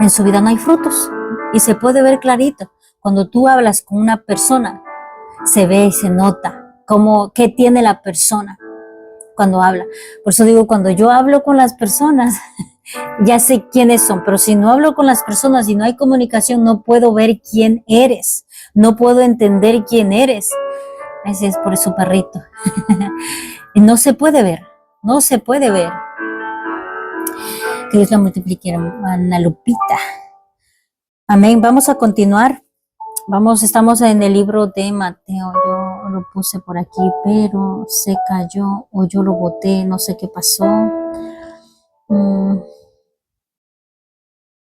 Speaker 1: En su vida no hay frutos y se puede ver clarito. Cuando tú hablas con una persona, se ve y se nota qué tiene la persona cuando habla. Por eso digo, cuando yo hablo con las personas, ya sé quiénes son, pero si no hablo con las personas y no hay comunicación, no puedo ver quién eres, no puedo entender quién eres. Ese es por su perrito. No se puede ver, no se puede ver. Que Dios la multiplique, hermana Lupita. Amén. Vamos a continuar. Estamos en el libro de Mateo. Yo lo puse por aquí, pero se cayó o yo lo boté, no sé qué pasó.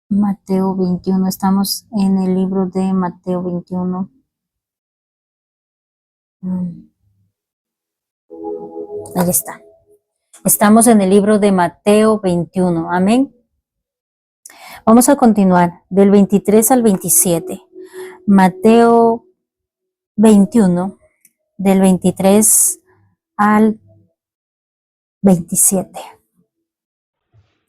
Speaker 1: Mateo 21. Estamos en el libro de Mateo 21. Ahí está. Estamos en el libro de Mateo 21. Amén. Vamos a continuar del 23 al 27. Mateo 21, del 23 al 27.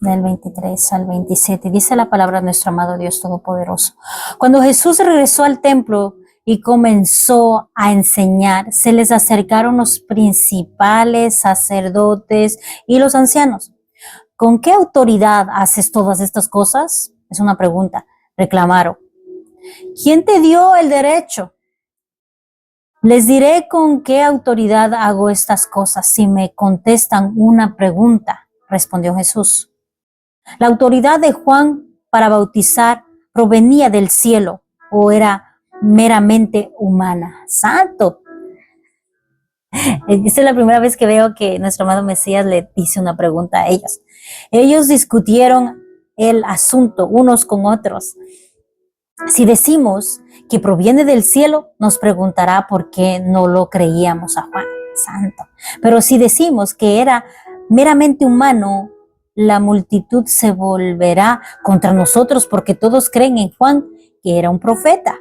Speaker 1: Del 23 al 27. Dice la palabra de nuestro amado Dios Todopoderoso. Cuando Jesús regresó al templo y comenzó a enseñar, se les acercaron los principales sacerdotes y los ancianos. ¿Con qué autoridad haces todas estas cosas? Es una pregunta. Reclamaron. ¿Quién te dio el derecho? Les diré con qué autoridad hago estas cosas si me contestan una pregunta, respondió Jesús. La autoridad de Juan para bautizar provenía del cielo o era meramente humana. ¡Santo! Esta es la primera vez que veo que nuestro amado Mesías le dice una pregunta a ellos. Ellos discutieron el asunto unos con otros. Si decimos que proviene del cielo, nos preguntará por qué no lo creíamos a Juan. Santo. Pero si decimos que era meramente humano, la multitud se volverá contra nosotros porque todos creen en Juan que era un profeta.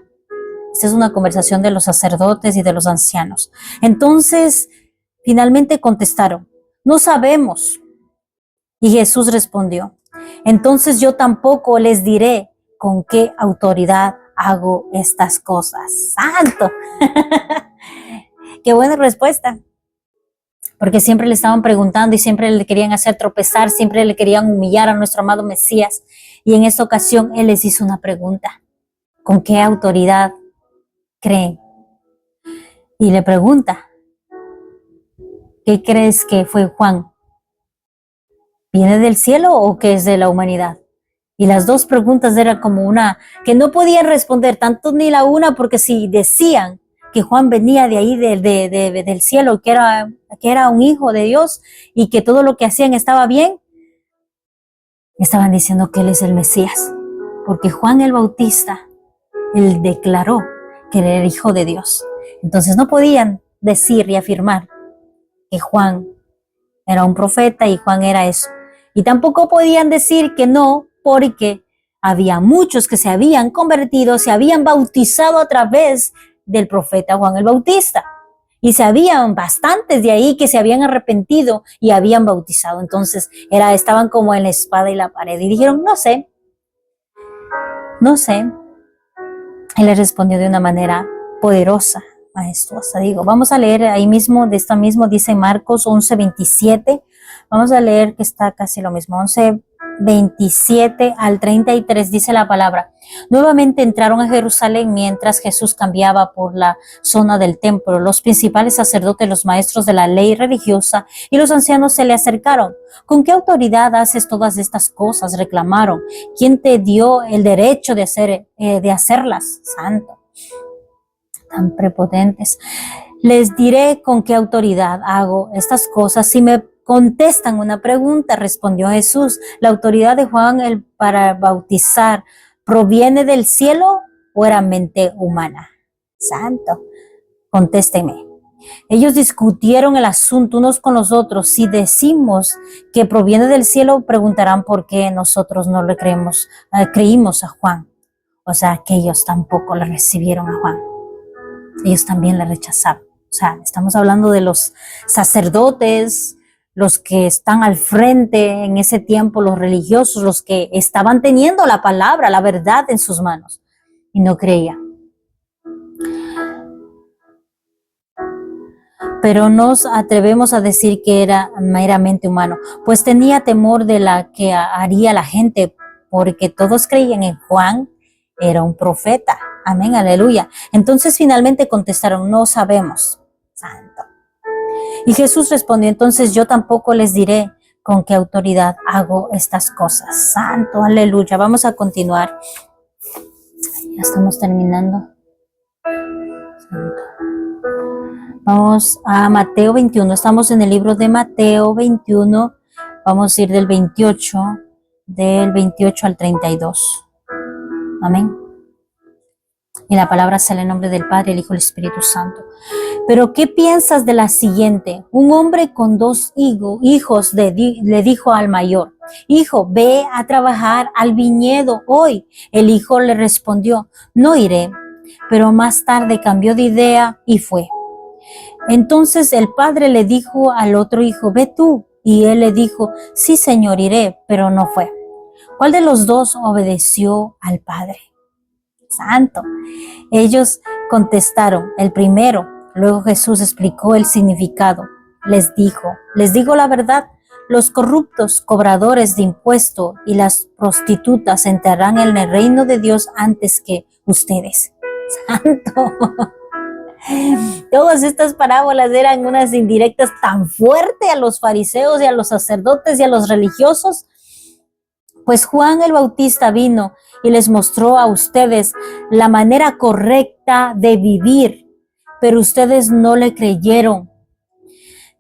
Speaker 1: Esta es una conversación de los sacerdotes y de los ancianos. Entonces, finalmente contestaron, no sabemos. Y Jesús respondió, entonces yo tampoco les diré con qué autoridad hago estas cosas. ¡Santo! ¡Qué buena respuesta! porque siempre le estaban preguntando y siempre le querían hacer tropezar, siempre le querían humillar a nuestro amado Mesías. Y en esta ocasión Él les hizo una pregunta: ¿con qué autoridad creen? Y le pregunta: ¿qué crees que fue Juan? ¿Viene del cielo o que es de la humanidad? Y las dos preguntas eran como una que no podían responder, tanto ni la una, porque si decían que Juan venía de ahí del cielo, que era un hijo de Dios y que todo lo que hacían estaba bien, estaban diciendo que Él es el Mesías, porque Juan el Bautista, Él declaró que era el hijo de Dios. Entonces no podían decir y afirmar que Juan era un profeta y Juan era eso. Y tampoco podían decir que no, porque había muchos que se habían convertido, se habían bautizado a través del profeta Juan el Bautista. Y se habían bastantes de ahí que se habían arrepentido y habían bautizado. Entonces estaban como en la espada y la pared. Y dijeron, no sé. Él les respondió de una manera poderosa, majestuosa. Digo, vamos a leer ahí mismo, de esta mismo, dice Marcos 11:27. Vamos a leer que está casi lo mismo. 11:27 al 33 dice la palabra. Nuevamente entraron a Jerusalén mientras Jesús cambiaba por la zona del templo. Los principales sacerdotes, los maestros de la ley religiosa y los ancianos se le acercaron. ¿Con qué autoridad haces todas estas cosas?, reclamaron. ¿Quién te dio el derecho de hacerlas? Santo. Tan prepotentes. Les diré con qué autoridad hago estas cosas si me contestan una pregunta, respondió Jesús. ¿La autoridad de Juan para bautizar proviene del cielo o era mente humana? Santo, contésteme. Ellos discutieron el asunto unos con los otros. Si decimos que proviene del cielo, preguntarán por qué nosotros no le creímos a Juan. O sea, que ellos tampoco le recibieron a Juan. Ellos también le rechazaron. O sea, estamos hablando de los sacerdotes, los que están al frente en ese tiempo, los religiosos, los que estaban teniendo la palabra, la verdad en sus manos y no creían. Pero nos atrevemos a decir que era meramente humano, pues tenía temor de la que haría la gente, porque todos creían en Juan, era un profeta. Amén, aleluya. Entonces finalmente contestaron, no sabemos. Santo. Y Jesús respondió, entonces yo tampoco les diré con qué autoridad hago estas cosas. Santo, aleluya. Vamos a continuar. Ya estamos terminando. Santo. Vamos a Mateo 21. Estamos en el libro de Mateo 21. Vamos a ir del 28 al 32. Amén. Y la palabra sale en nombre del Padre, el Hijo y el Espíritu Santo. Pero ¿qué piensas de la siguiente? Un hombre con 2 hijos le dijo al mayor, hijo, ve a trabajar al viñedo hoy. El hijo le respondió, no iré. Pero más tarde cambió de idea y fue. Entonces el padre le dijo al otro hijo, ve tú. Y él le dijo, sí, señor, iré, pero no fue. ¿Cuál de los dos obedeció al padre? Santo. Ellos contestaron, el primero. Luego Jesús explicó el significado. Les digo la verdad, los corruptos, cobradores de impuestos y las prostitutas entrarán en el reino de Dios antes que ustedes. Santo. Todas estas parábolas eran unas indirectas tan fuertes a los fariseos y a los sacerdotes y a los religiosos. Pues Juan el Bautista vino y les mostró a ustedes la manera correcta de vivir, pero ustedes no le creyeron.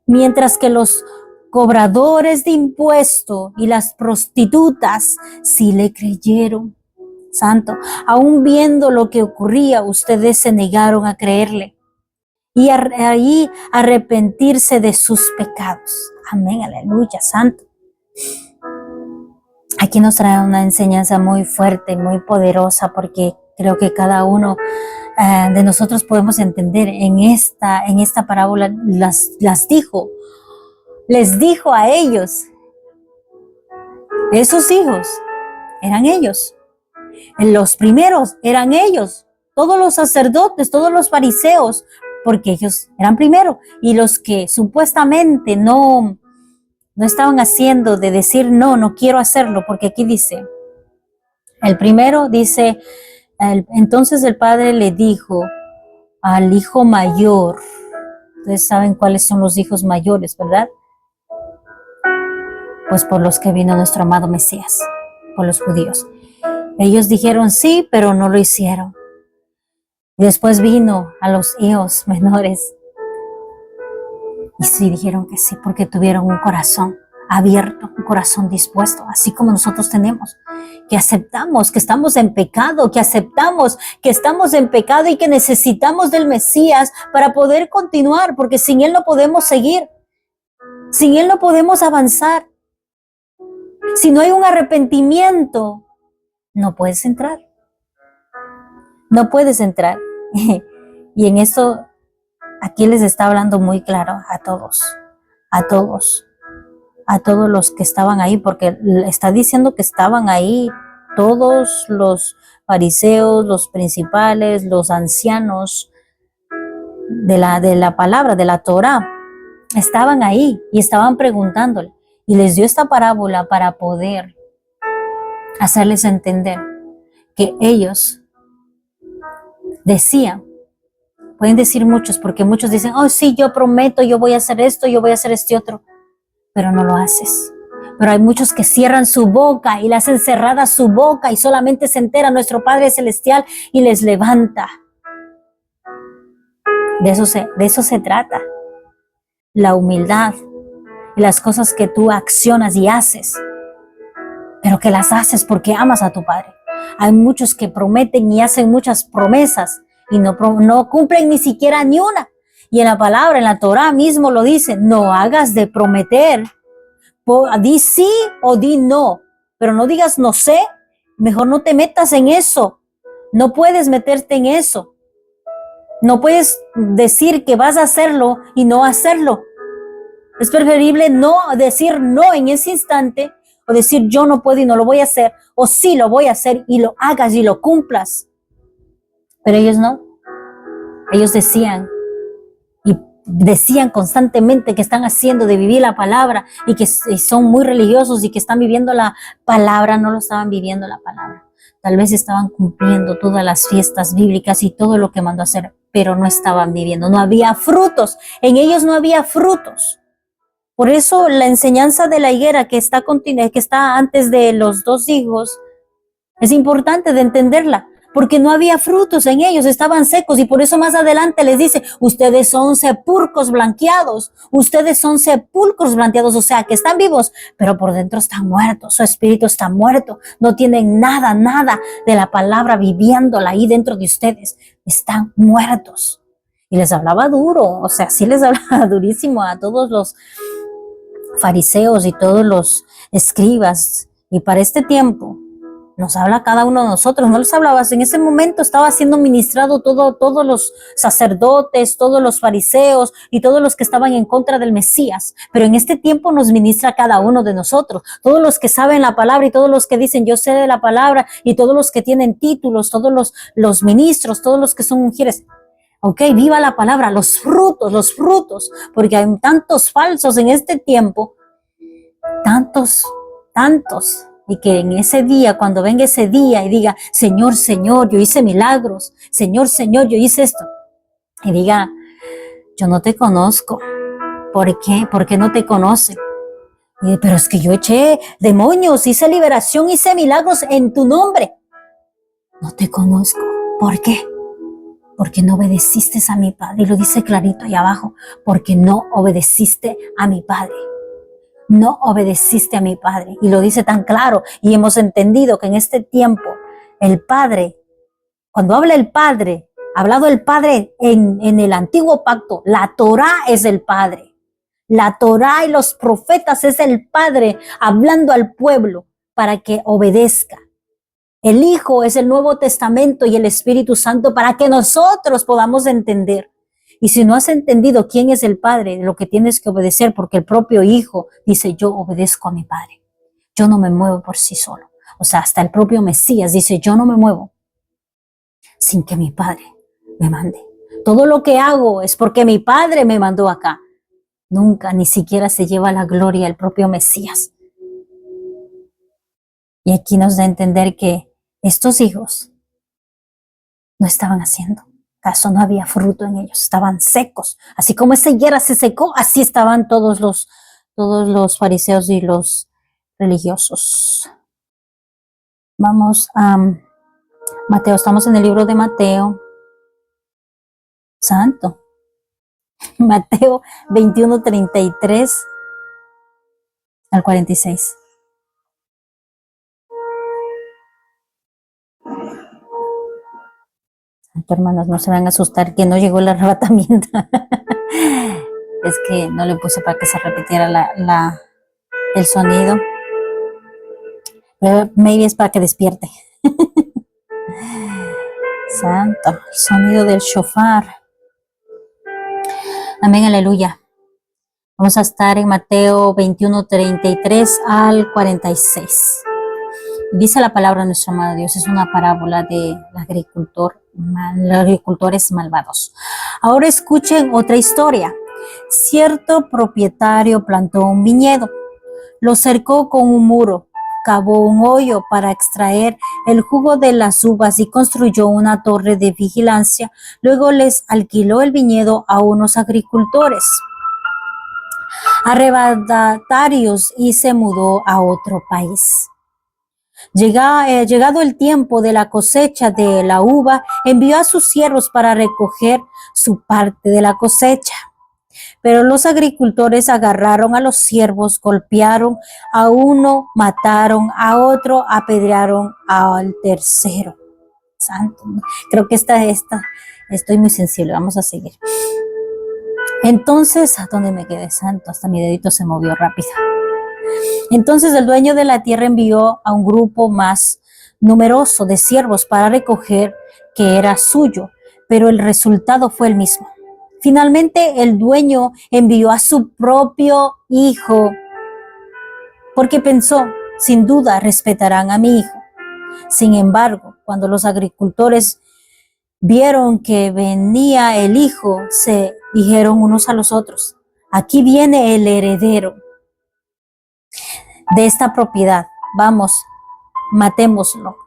Speaker 1: Mientras que los cobradores de impuestos y las prostitutas sí le creyeron. Santo, aún viendo lo que ocurría, ustedes se negaron a creerle y ahí arrepentirse de sus pecados. Amén, aleluya, santo. Aquí nos trae una enseñanza muy fuerte, muy poderosa, porque creo que cada uno de nosotros podemos entender en esta parábola, les dijo a ellos, esos hijos eran ellos, los primeros eran ellos, todos los sacerdotes, todos los fariseos, porque ellos eran primero. Y los que supuestamente no estaban haciendo de decir no quiero hacerlo, porque aquí dice, el primero dice, entonces el padre le dijo al hijo mayor, ustedes saben cuáles son los hijos mayores, ¿verdad? Pues por los que vino nuestro amado Mesías, por los judíos. Ellos dijeron sí, pero no lo hicieron. Y después vino a los hijos menores y sí dijeron que sí, porque tuvieron un corazón abierto, un corazón dispuesto, así como nosotros tenemos, que aceptamos que estamos en pecado, que aceptamos que estamos en pecado y que necesitamos del Mesías para poder continuar, porque sin Él no podemos seguir, sin Él no podemos avanzar. Si no hay un arrepentimiento, no puedes entrar. No puedes entrar. Y en eso, aquí les está hablando muy claro a todos, a todos los que estaban ahí, porque está diciendo que estaban ahí todos los fariseos, los principales, los ancianos de la palabra, de la Torá, estaban ahí y estaban preguntándole. Y les dio esta parábola para poder hacerles entender que ellos decían, pueden decir muchos, porque muchos dicen, oh sí, yo prometo, yo voy a hacer esto, yo voy a hacer este otro, pero no lo haces. Pero hay muchos que cierran su boca y le hacen cerrada su boca y solamente se entera nuestro Padre Celestial y les levanta. De eso se trata. La humildad y las cosas que tú accionas y haces, pero que las haces porque amas a tu Padre. Hay muchos que prometen y hacen muchas promesas y no cumplen ni siquiera ni una. Y en la palabra, en la Torá mismo lo dice, no hagas de prometer. Di sí o di no, pero no digas no sé, mejor no te metas en eso. No puedes meterte en eso. No puedes decir que vas a hacerlo y no hacerlo. Es preferible no decir no en ese instante o decir yo no puedo y no lo voy a hacer, o sí lo voy a hacer y lo hagas y lo cumplas. Pero ellos no. Ellos decían constantemente que están haciendo de vivir la palabra y que son muy religiosos y que están viviendo la palabra, no lo estaban viviendo la palabra. Tal vez estaban cumpliendo todas las fiestas bíblicas y todo lo que mandó hacer, pero no estaban viviendo, no había frutos, en ellos no había frutos. Por eso la enseñanza de la higuera que está antes de los dos higos es importante de entenderla, porque no había frutos en ellos, estaban secos, y por eso más adelante les dice, ustedes son sepulcros blanqueados, o sea, que están vivos, pero por dentro están muertos, su espíritu está muerto, no tienen nada de la palabra viviéndola ahí dentro de ustedes, están muertos. Y les hablaba duro, o sea, sí les hablaba durísimo a todos los fariseos y todos los escribas, y para este tiempo nos habla cada uno de nosotros, no les hablabas, en ese momento estaba siendo ministrado todos los sacerdotes, todos los fariseos y todos los que estaban en contra del Mesías, pero en este tiempo nos ministra cada uno de nosotros, todos los que saben la palabra y todos los que dicen yo sé de la palabra y todos los que tienen títulos, todos los ministros, todos los que son mujeres. Ok, viva la palabra, los frutos, porque hay tantos falsos en este tiempo, tantos, y que en ese día, cuando venga ese día y diga, Señor, yo hice milagros, Señor, yo hice esto, y diga, yo no te conozco. ¿Por qué? ¿Por qué no te conocen? Pero es que yo eché demonios, hice liberación, hice milagros en tu nombre. No te conozco. ¿Por qué? Porque no obedeciste a mi Padre. Y lo dice clarito ahí abajo, porque no obedeciste a mi Padre. No obedeciste a mi Padre. Y lo dice tan claro. Y hemos entendido que en este tiempo, el Padre, cuando habla el Padre, ha hablado el Padre en el antiguo pacto, la Torá es el Padre. La Torá y los profetas es el Padre hablando al pueblo para que obedezca. El Hijo es el Nuevo Testamento y el Espíritu Santo para que nosotros podamos entender. Y si no has entendido quién es el Padre, lo que tienes que obedecer, porque el propio Hijo dice, yo obedezco a mi Padre. Yo no me muevo por sí solo. O sea, hasta el propio Mesías dice, yo no me muevo sin que mi Padre me mande. todo lo que hago es porque mi Padre me mandó acá. Nunca, ni siquiera se lleva la gloria el propio Mesías. Y aquí nos da a entender que estos hijos no estaban haciendo. ¿Acaso no había fruto en ellos? Estaban secos. Así como esa higuera se secó, así estaban todos los fariseos y los religiosos. Vamos a Mateo, estamos en el libro de Mateo. Santo. Mateo 21:33 al 46. Santo, hermanos, no se van a asustar que no llegó el arrebatamiento. Es que no le puse para que se repitiera el sonido. Maybe es para que despierte. Santo, el sonido del shofar. Amén, aleluya. Vamos a estar en Mateo 21:33 al 46. Dice la palabra de nuestro amado Dios, es una parábola de los agricultores malvados. Ahora escuchen otra historia. Cierto propietario plantó un viñedo, lo cercó con un muro, cavó un hoyo para extraer el jugo de las uvas y construyó una torre de vigilancia. Luego les alquiló el viñedo a unos agricultores arrendatarios y se mudó a otro país. Llegado el tiempo de la cosecha de la uva, envió a sus siervos para recoger su parte de la cosecha. Pero los agricultores agarraron a los siervos, golpearon a uno, mataron a otro, apedrearon al tercero. Santo, creo que estoy muy sensible, vamos a seguir. Entonces, ¿a dónde me quedé? Santo, hasta mi dedito se movió rápido. Entonces el dueño de la tierra envió a un grupo más numeroso de siervos para recoger que era suyo, pero el resultado fue el mismo. Finalmente el dueño envió a su propio hijo porque pensó, sin duda respetarán a mi hijo. Sin embargo, cuando los agricultores vieron que venía el hijo, se dijeron unos a los otros, aquí viene el heredero de esta propiedad, vamos, matémoslo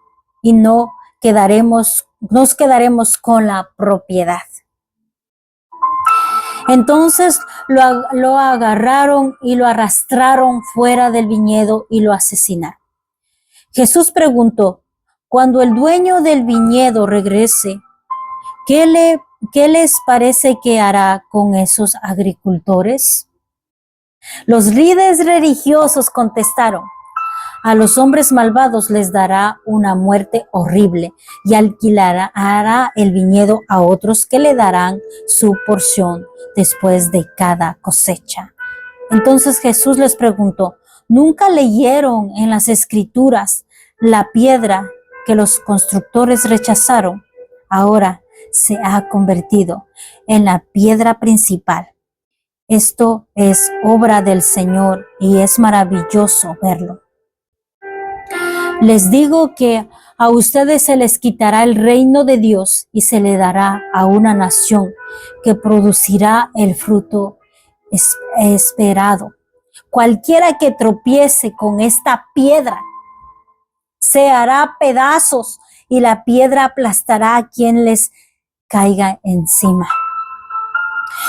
Speaker 1: y nos quedaremos con la propiedad. Entonces lo agarraron y lo arrastraron fuera del viñedo y lo asesinaron. Jesús preguntó, cuando el dueño del viñedo regrese, ¿qué les parece que hará con esos agricultores? Los líderes religiosos contestaron, a los hombres malvados les dará una muerte horrible y hará el viñedo a otros que le darán su porción después de cada cosecha. Entonces Jesús les preguntó, ¿nunca leyeron en las Escrituras la piedra que los constructores rechazaron? Ahora se ha convertido en la piedra principal. Esto es obra del Señor y es maravilloso verlo. Les digo que a ustedes se les quitará el reino de Dios y se le dará a una nación que producirá el fruto esperado. Cualquiera que tropiece con esta piedra se hará pedazos y la piedra aplastará a quien les caiga encima.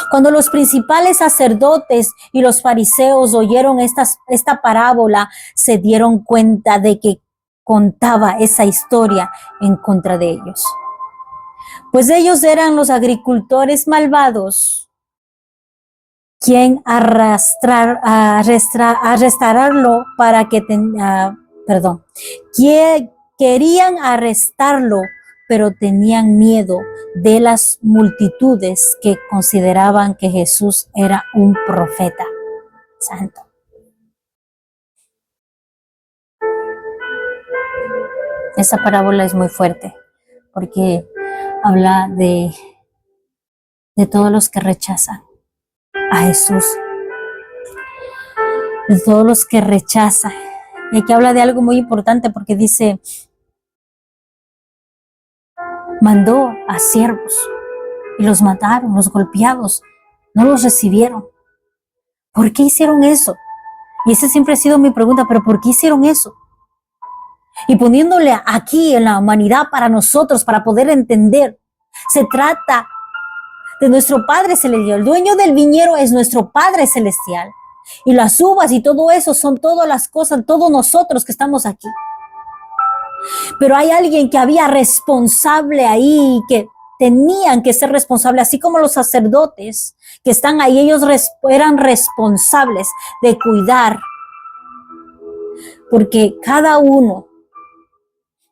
Speaker 1: Cuando los principales sacerdotes y los fariseos oyeron esta parábola, se dieron cuenta de que contaba esa historia en contra de ellos. Pues ellos eran los agricultores malvados, quien arrestarlo para que querían arrestarlo, pero tenían miedo de las multitudes que consideraban que Jesús era un profeta santo. Esa parábola es muy fuerte porque habla de todos los que rechazan a Jesús, de todos los que rechazan. Y aquí habla de algo muy importante porque dice, mandó a siervos. y los mataron, los golpeados, no los recibieron. ¿Por qué hicieron eso? Y esa siempre ha sido mi pregunta, pero ¿por qué hicieron eso? Y poniéndole aquí en la humanidad para nosotros, para poder entender, se trata de nuestro Padre Celestial. El dueño del viñedo es nuestro Padre Celestial. Y las uvas y todo eso son todas las cosas, todos nosotros que estamos aquí. Pero hay alguien que había responsable ahí, que tenían que ser responsables, así como los sacerdotes que están ahí, ellos eran responsables de cuidar. Porque cada uno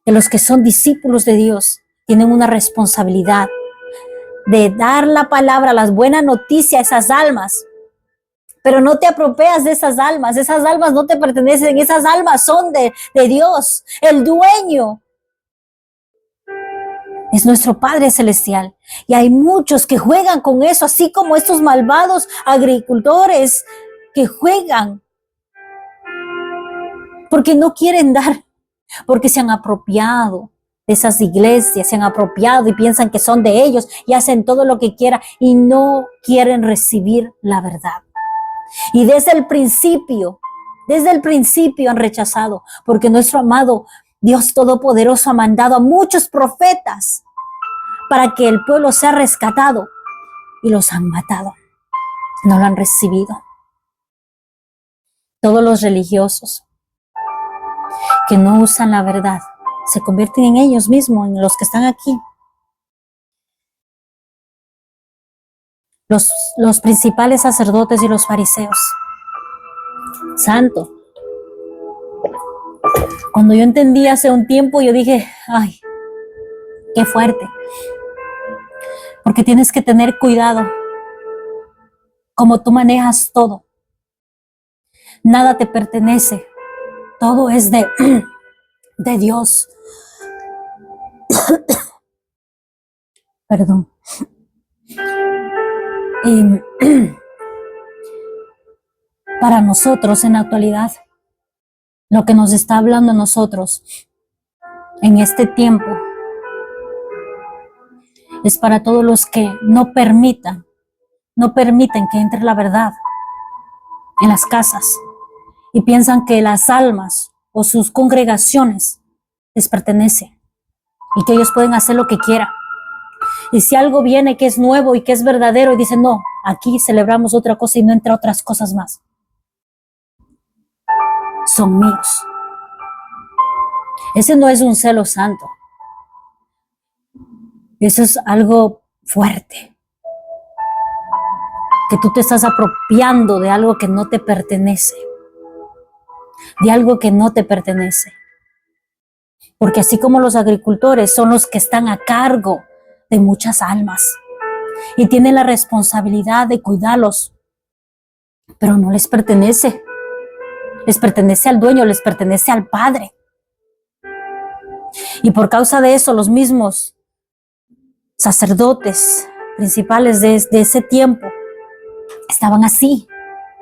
Speaker 1: de los que son discípulos de Dios tienen una responsabilidad de dar la palabra, las buenas noticias a esas almas. Pero no te apropias de esas almas no te pertenecen, esas almas son de Dios. El dueño es nuestro Padre Celestial. Y hay muchos que juegan con eso, así como estos malvados agricultores que juegan porque no quieren dar, porque se han apropiado de esas iglesias, se han apropiado y piensan que son de ellos y hacen todo lo que quieran y no quieren recibir la verdad. Y desde el principio han rechazado, porque nuestro amado Dios Todopoderoso ha mandado a muchos profetas para que el pueblo sea rescatado y los han matado. No lo han recibido. Todos los religiosos que no usan la verdad se convierten en ellos mismos, en los que están aquí. Los principales sacerdotes y los fariseos. Santo. Cuando yo entendí hace un tiempo, yo dije, ay, qué fuerte. Porque tienes que tener cuidado como tú manejas todo. Nada te pertenece. Todo es de Dios. Perdón. Y para nosotros en la actualidad, lo que nos está hablando a nosotros en este tiempo es para todos los que no permiten que entre la verdad en las casas y piensan que las almas o sus congregaciones les pertenecen y que ellos pueden hacer lo que quieran. Y si algo viene que es nuevo y que es verdadero y dicen, no, aquí celebramos otra cosa y no entra otras cosas más, son míos. Ese no es un celo santo. Eso es algo fuerte. Que tú te estás apropiando de algo que no te pertenece. De algo que no te pertenece. Porque así como los agricultores son los que están a cargo de muchas almas y tienen la responsabilidad de cuidarlos, pero no les pertenece. Les pertenece al dueño, les pertenece al Padre. Y por causa de eso, los mismos sacerdotes principales de ese tiempo estaban así.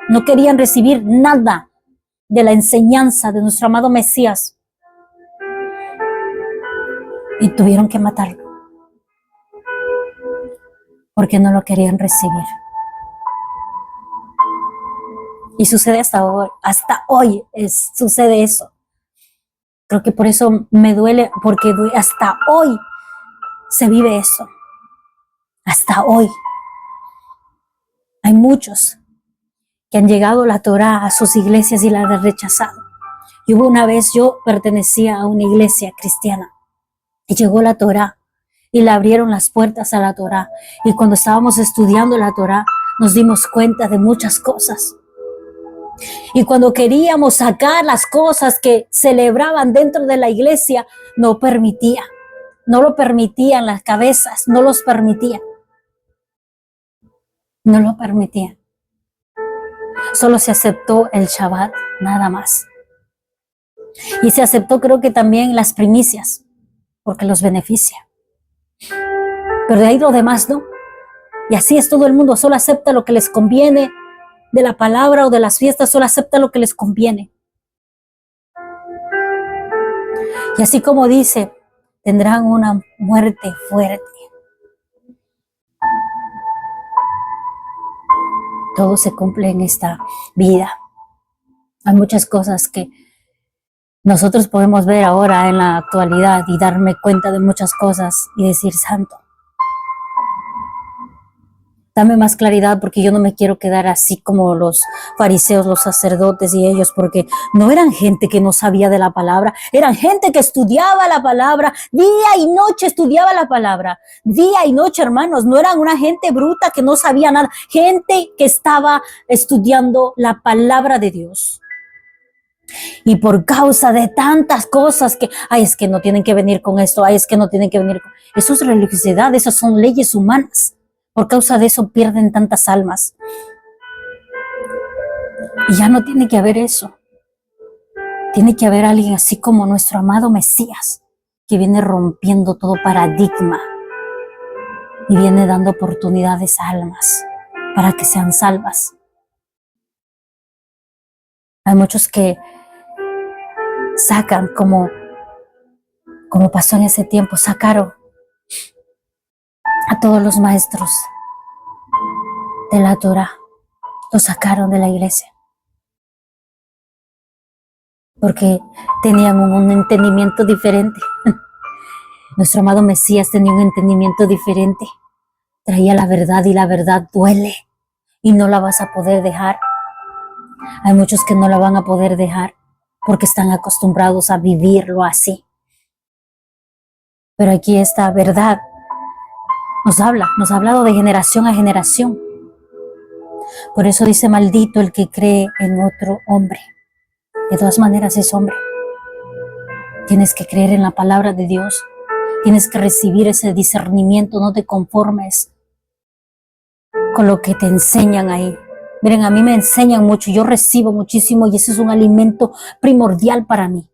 Speaker 1: No querían recibir nada de la enseñanza de nuestro amado Mesías. Y tuvieron que matarlo. Porque no lo querían recibir. Y sucede hasta hoy sucede eso. Creo que por eso me duele, porque hasta hoy se vive eso. Hasta hoy. Hay muchos que han llegado la Torá a sus iglesias y la han rechazado. Y hubo una vez, yo pertenecía a una iglesia cristiana y llegó la Torá y le abrieron las puertas a la Torá. Y cuando estábamos estudiando la Torá, nos dimos cuenta de muchas cosas. Y cuando queríamos sacar las cosas que celebraban dentro de la iglesia, no lo permitían las cabezas, no los permitían. No lo permitían. Solo se aceptó el Shabbat, nada más. Y se aceptó, creo que también las primicias, porque los beneficia. Pero de ahí lo demás no. Y así es todo el mundo, solo acepta lo que les conviene de la palabra o de las fiestas, solo acepta lo que les conviene. Y así como dice, tendrán una muerte fuerte. todo se cumple en esta vida. Hay muchas cosas que nosotros podemos ver ahora en la actualidad y darme cuenta de muchas cosas y decir, Santo, dame más claridad, porque yo no me quiero quedar así como los fariseos, los sacerdotes y ellos, porque no eran gente que no sabía de la palabra, eran gente que estudiaba la palabra, día y noche estudiaba la palabra, día y noche, hermanos, no eran una gente bruta que no sabía nada, gente que estaba estudiando la palabra de Dios. Y por causa de tantas cosas que, ay, es que no tienen que venir con esto, ay, es que no tienen que venir con... Eso es religiosidad, esas son leyes humanas. Por causa de eso pierden tantas almas. Y ya no tiene que haber eso. Tiene que haber alguien así como nuestro amado Mesías, que viene rompiendo todo paradigma y viene dando oportunidades a almas para que sean salvas. Hay muchos que sacan, como pasó en ese tiempo, sacaron a todos los maestros de la Torá, los sacaron de la iglesia, porque tenían un entendimiento diferente. Nuestro amado Mesías tenía un entendimiento diferente, traía la verdad y la verdad duele y no la vas a poder dejar. Hay muchos que no la van a poder dejar porque están acostumbrados a vivirlo así. Pero aquí esta verdad nos ha hablado de generación a generación. Por eso dice, maldito el que cree en otro hombre. De todas maneras es hombre. Tienes que creer en la palabra de Dios. Tienes que recibir ese discernimiento. No te conformes con lo que te enseñan ahí. Miren, a mí me enseñan mucho. Yo recibo muchísimo y ese es un alimento primordial para mí.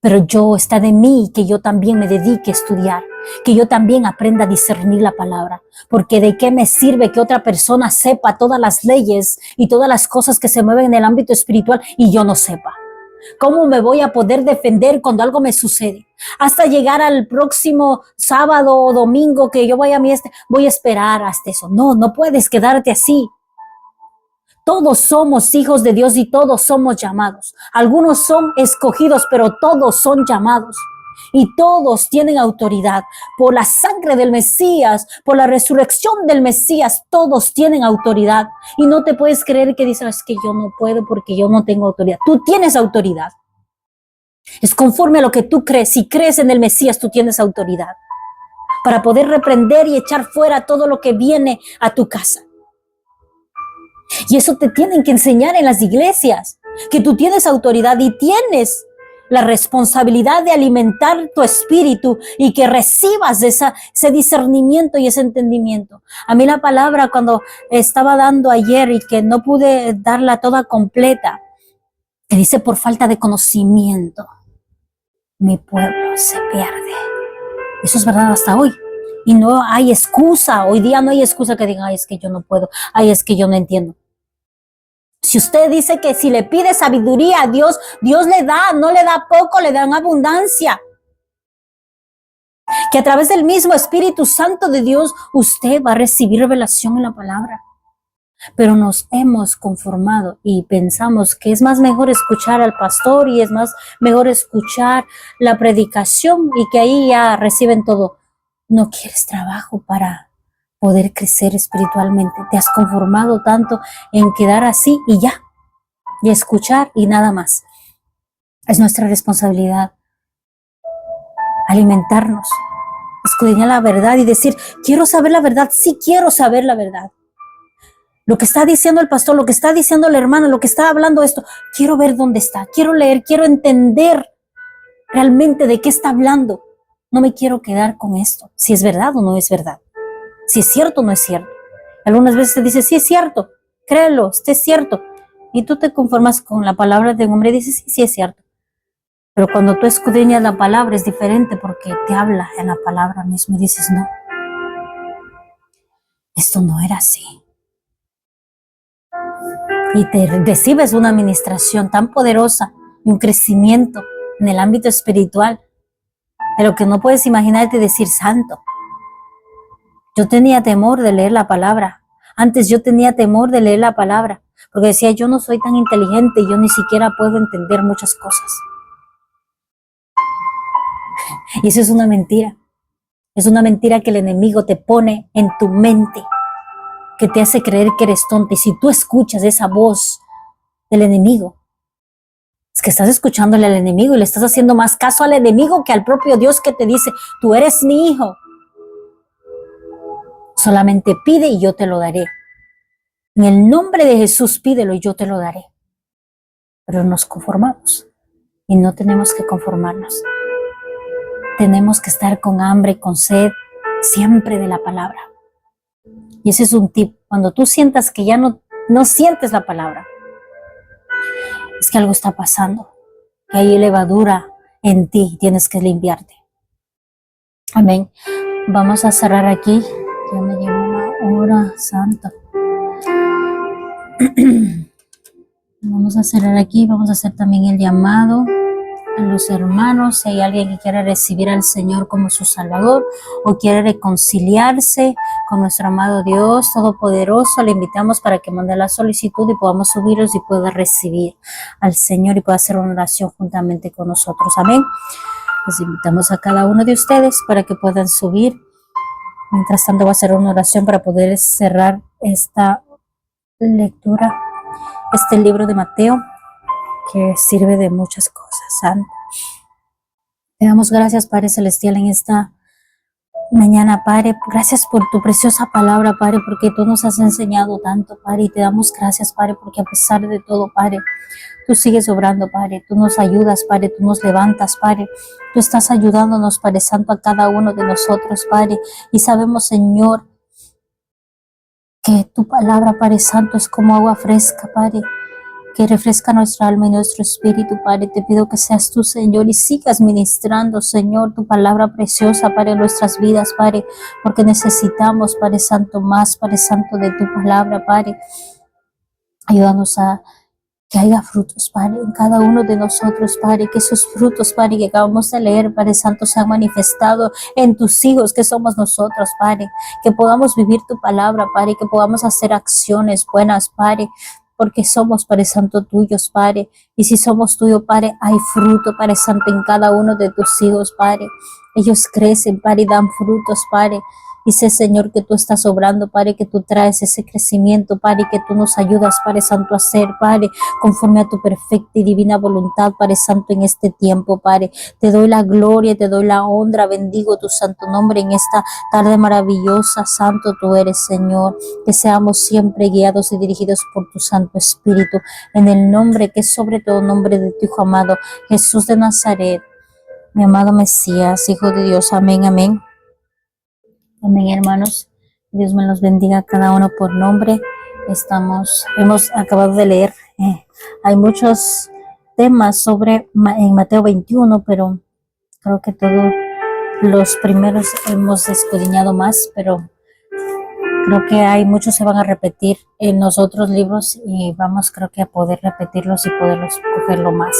Speaker 1: Pero está de mí que yo también me dedique a estudiar, que yo también aprenda a discernir la palabra, porque de qué me sirve que otra persona sepa todas las leyes y todas las cosas que se mueven en el ámbito espiritual y yo no sepa. ¿Cómo me voy a poder defender cuando algo me sucede? Hasta llegar al próximo sábado o domingo que yo voy a esperar hasta eso. No puedes quedarte así. Todos somos hijos de Dios y todos somos llamados. Algunos son escogidos, pero todos son llamados. Y todos tienen autoridad. Por la sangre del Mesías, por la resurrección del Mesías, todos tienen autoridad. Y no te puedes creer que dices, es que yo no puedo porque yo no tengo autoridad. Tú tienes autoridad. Es conforme a lo que tú crees. Si crees en el Mesías, tú tienes autoridad para poder reprender y echar fuera todo lo que viene a tu casa. Y eso te tienen que enseñar en las iglesias, que tú tienes autoridad y tienes la responsabilidad de alimentar tu espíritu y que recibas ese discernimiento y ese entendimiento. A mí la palabra, cuando estaba dando ayer y que no pude darla toda completa, que dice, por falta de conocimiento, mi pueblo se pierde. Eso es verdad hasta hoy. Y no hay excusa, hoy día no hay excusa que diga, ay, es que yo no puedo, ay, es que yo no entiendo. Si usted dice que si le pide sabiduría a Dios, Dios le da, no le da poco, le da en abundancia. Que a través del mismo Espíritu Santo de Dios, usted va a recibir revelación en la palabra. Pero nos hemos conformado y pensamos que es más mejor escuchar al pastor y es más mejor escuchar la predicación y que ahí ya reciben todo. No quieres trabajo para poder crecer espiritualmente. Te has conformado tanto en quedar así y ya, y escuchar y nada más. Es nuestra responsabilidad alimentarnos, escudriñar la verdad y decir, quiero saber la verdad, sí quiero saber la verdad. Lo que está diciendo el pastor, lo que está diciendo el hermano, lo que está hablando esto, quiero ver dónde está, quiero leer, quiero entender realmente de qué está hablando. No me quiero quedar con esto, si es verdad o no es verdad. Si es cierto o no es cierto. Algunas veces te dice, sí es cierto, créelo, es cierto. Y tú te conformas con la palabra de un hombre y dices, sí es cierto. Pero cuando tú escudriñas la palabra es diferente porque te habla en la palabra misma y dices, no, esto no era así. Y te recibes una administración tan poderosa y un crecimiento en el ámbito espiritual de lo que no puedes imaginarte decir santo. Yo tenía temor de leer la palabra. Antes yo tenía temor de leer la palabra, porque decía, yo no soy tan inteligente, yo ni siquiera puedo entender muchas cosas. Y eso es una mentira. Es una mentira que el enemigo te pone en tu mente, que te hace creer que eres tonta. Y si tú escuchas esa voz del enemigo, es que estás escuchándole al enemigo y le estás haciendo más caso al enemigo que al propio Dios, que te dice, tú eres mi hijo. Solamente pide y yo te lo daré. En el nombre de Jesús pídelo y yo te lo daré. Pero nos conformamos y no tenemos que conformarnos. Tenemos que estar con hambre y con sed siempre de la palabra. Y ese es un tip. Cuando tú sientas que ya no sientes la palabra, es que algo está pasando, que hay levadura en ti y tienes que limpiarte. Amén. Vamos a cerrar aquí. Ya me llegó una hora santa. Vamos a cerrar aquí. Vamos a hacer también el llamado a los hermanos. Si hay alguien que quiera recibir al Señor como su Salvador o quiere reconciliarse con nuestro amado Dios Todopoderoso, le invitamos para que mande la solicitud y podamos subirlos y pueda recibir al Señor y pueda hacer una oración juntamente con nosotros. Amén. Les invitamos a cada uno de ustedes para que puedan subir. Mientras tanto, voy a hacer una oración para poder cerrar esta lectura, este libro de Mateo, que sirve de muchas cosas. Te damos gracias, Padre Celestial, en esta mañana, Padre. Gracias por tu preciosa palabra, Padre, porque tú nos has enseñado tanto, Padre, y te damos gracias, Padre, porque a pesar de todo, Padre, tú sigues obrando, Padre. Tú nos ayudas, Padre, tú nos levantas, Padre. Tú estás ayudándonos, Padre Santo, a cada uno de nosotros, Padre. Y sabemos, Señor, que tu palabra, Padre Santo, es como agua fresca, Padre, que refresca nuestra alma y nuestro espíritu, Padre. Te pido que seas tú, Señor, y sigas ministrando, Señor, tu palabra preciosa, Padre, en nuestras vidas, Padre, porque necesitamos, Padre Santo, más, Padre Santo, de tu palabra, Padre. Ayúdanos a que haya frutos, Padre, en cada uno de nosotros, Padre, que esos frutos, Padre, que acabamos de leer, Padre Santo, se han manifestado en tus hijos, que somos nosotros, Padre, que podamos vivir tu palabra, Padre, que podamos hacer acciones buenas, Padre, porque somos, Padre Santo, tuyos, Padre, y si somos tuyos, Padre, hay fruto, Padre Santo, en cada uno de tus hijos, Padre. Ellos crecen, Padre, y dan frutos, Padre. Y sé, Señor, que tú estás obrando, Padre, que tú traes ese crecimiento, Padre, que tú nos ayudas, Padre Santo, a hacer, Padre, conforme a tu perfecta y divina voluntad, Padre Santo, en este tiempo, Padre. Te doy la gloria, te doy la honra, bendigo tu santo nombre en esta tarde maravillosa. Santo tú eres, Señor. Que seamos siempre guiados y dirigidos por tu Santo Espíritu, en el nombre que es sobre todo nombre de tu Hijo amado, Jesús de Nazaret, mi amado Mesías, Hijo de Dios. Amén, amén. Amén, hermanos. Dios me los bendiga a cada uno por nombre. Hemos acabado de leer. Hay muchos temas en Mateo 21, pero creo que todos los primeros hemos escudriñado más, pero creo que hay muchos se van a repetir en los otros libros y vamos, creo que a poder repetirlos y poderlos cogerlo más.